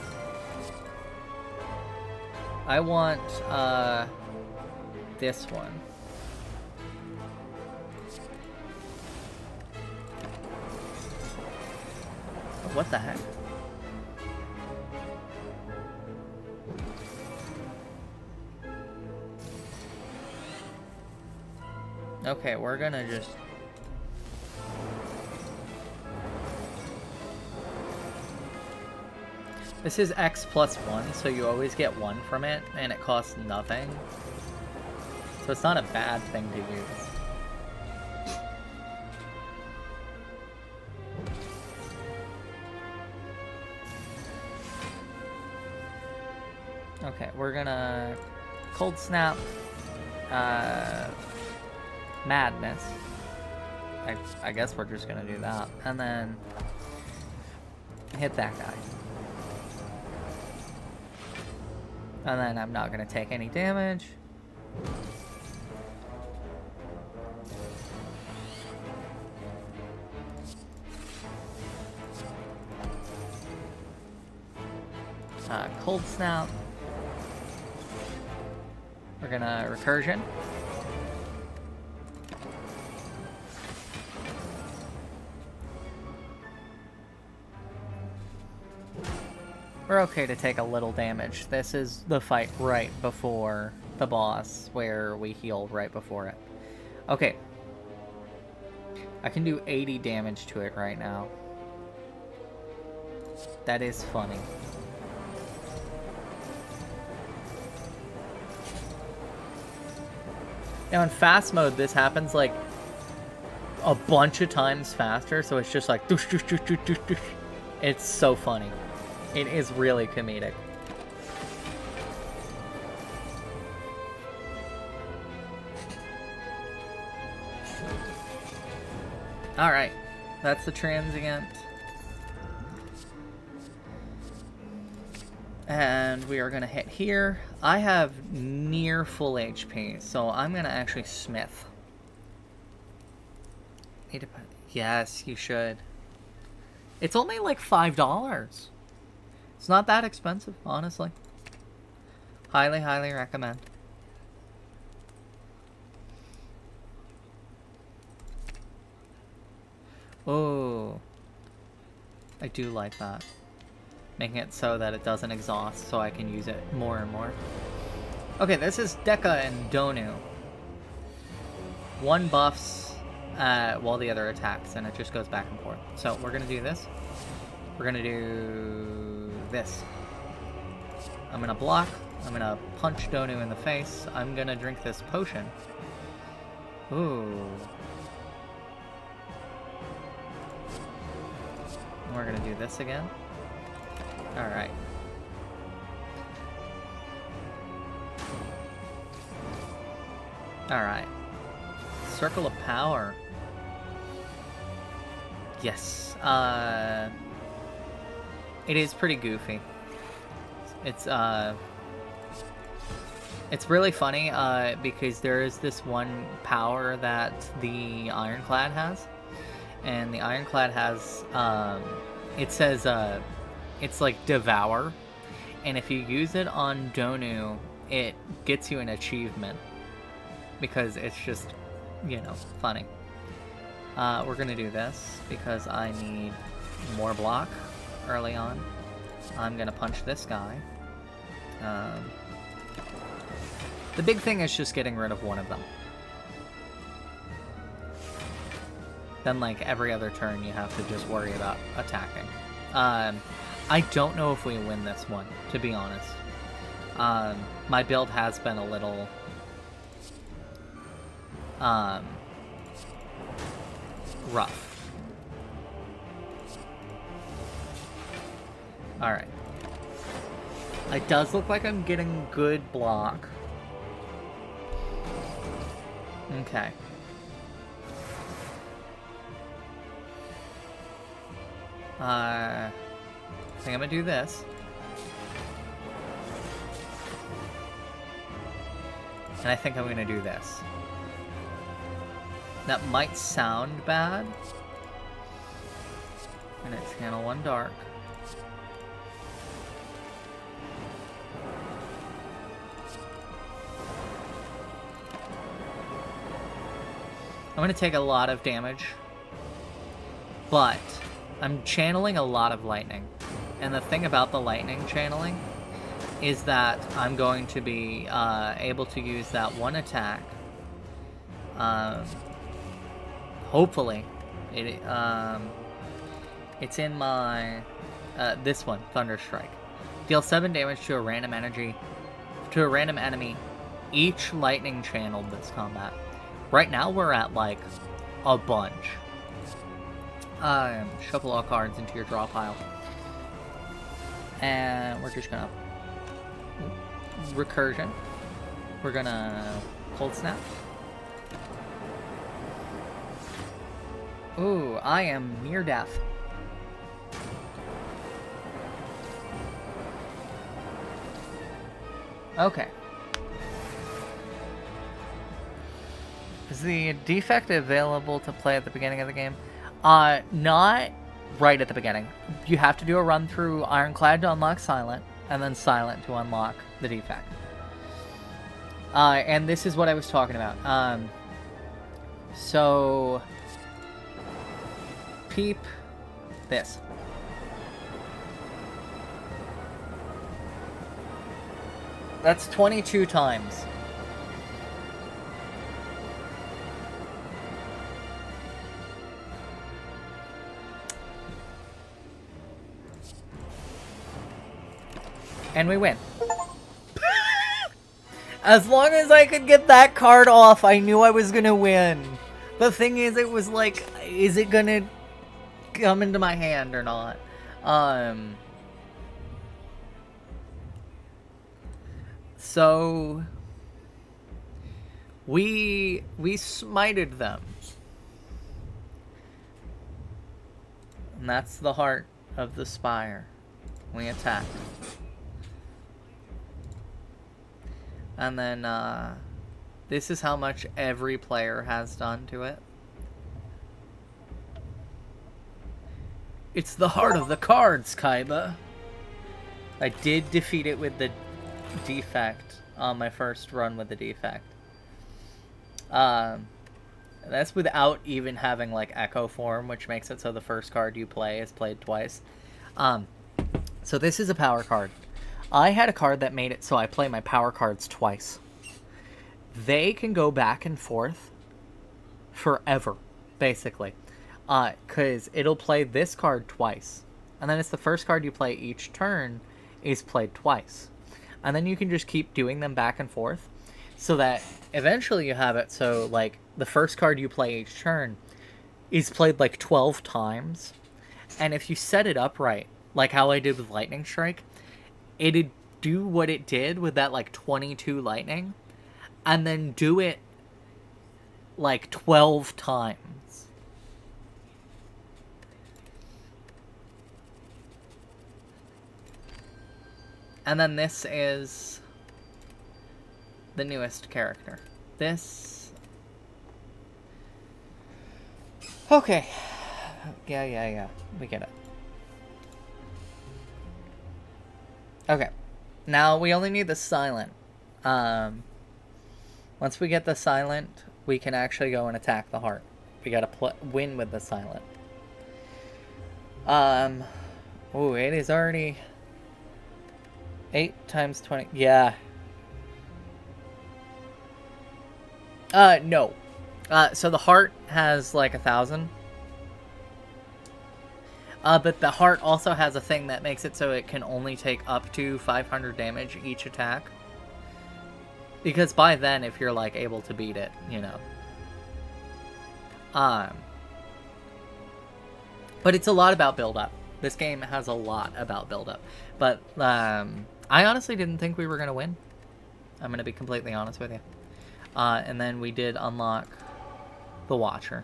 I want, this one. What the heck? Okay, we're gonna just... This is X+1, so you always get 1 from it, and it costs nothing. So it's not a bad thing to use. Okay, we're gonna Cold Snap, Madness. I guess we're just gonna do that. And then hit that guy. And then I'm not gonna take any damage. Cold Snap. We're gonna Recursion. We're okay to take a little damage. This is the fight right before the boss where we heal right before it. Okay. I can do 80 damage to it right now. That is funny. Now in fast mode, this happens like a bunch of times faster, so it's just like doosh, doosh, doosh, doosh, doosh, doosh. It's so funny. It is really comedic. Alright, that's the transient. And we are going to hit here. I have near full HP, so I'm going to actually smith. Yes, you should. It's only like $5. It's not that expensive, honestly. Highly, highly recommend. Oh, I do like that. Making it so that it doesn't exhaust, so I can use it more and more. Okay, this is Deka and Donu. One buffs while the other attacks, and it just goes back and forth. So we're going to do this. We're going to do this. I'm going to block. I'm going to punch Donu in the face. I'm going to drink this potion. Ooh. We're going to do this again. Alright. Alright. Circle of Power. Yes. It is pretty goofy. It's really funny, because there is this one power that the Ironclad has. And the Ironclad has, it says, it's like Devour, and if you use it on Donu, it gets you an achievement, because it's just, you know, funny. We're gonna do this, because I need more block early on. I'm gonna punch this guy. The big thing is just getting rid of one of them. Then, like, every other turn you have to just worry about attacking. I don't know if we win this one, to be honest. My build has been a little rough. Alright. It does look like I'm getting good block. Okay. I think I'm gonna do this. And I think I'm gonna do this. That might sound bad. And it's channel 1 dark. I'm gonna take a lot of damage, but I'm channeling a lot of lightning. And the thing about the lightning channeling is that I'm going to be able to use that one attack. Hopefully. It's in my... this one, Thunderstrike. Deal 7 damage to a random enemy each lightning channeled this combat. Right now we're at, like, a bunch. Shuffle all cards into your draw pile. And we're just gonna... Recursion. We're gonna... Cold Snap. Ooh, I am near death. Okay. Is the defect available to play at the beginning of the game? Not right at the beginning. You have to do a run through Ironclad to unlock Silent, and then Silent to unlock the defect. And this is what I was talking about. So... Peep this. That's 22 times And we win. As long as I could get that card off, I knew I was gonna win. The thing is, it was like, is it gonna come into my hand or not? So we smited them. And that's the heart of the Spire. We attacked. And then, this is how much every player has done to it. It's the heart of the cards, Kaiba. I did defeat it with the defect on my first run with the defect. That's without even having, like, Echo Form, which makes it so the first card you play is played twice. So this is a power card. I had a card that made it so I play my power cards twice. They can go back and forth forever, basically. Because it'll play this card twice. And then it's the first card you play each turn is played twice. And then you can just keep doing them back and forth. So that eventually you have it so, like, the first card you play each turn is played, like, 12 times. And if you set it up right, like how I did with Lightning Strike, it'd do what it did with that, like, 22 lightning, and then do it, like, 12 times. And then this is the newest character. This... Okay. Yeah. We get it. Okay. Now, we only need the silent. Once we get the silent, we can actually go and attack the heart. We gotta win with the silent. Oh, it is already 8 times 20. Yeah. No. So the heart has like 1,000. But the heart also has a thing that makes it so it can only take up to 500 damage each attack. Because by then, if you're, like, able to beat it, you know. But it's a lot about build-up. This game has a lot about build-up. But, I honestly didn't think we were going to win. I'm going to be completely honest with you. And then we did unlock the Watcher.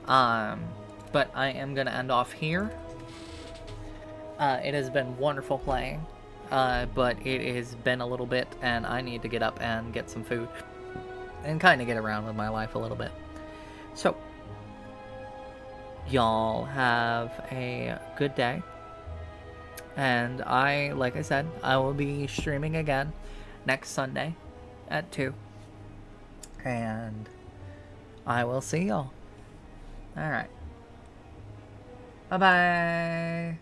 But I am going to end off here. It has been wonderful playing, but it has been a little bit, and I need to get up and get some food, and kind of get around with my life a little bit. So, y'all have a good day, and like I said, I will be streaming again next Sunday at 2, and I will see y'all. Alright. Bye-bye.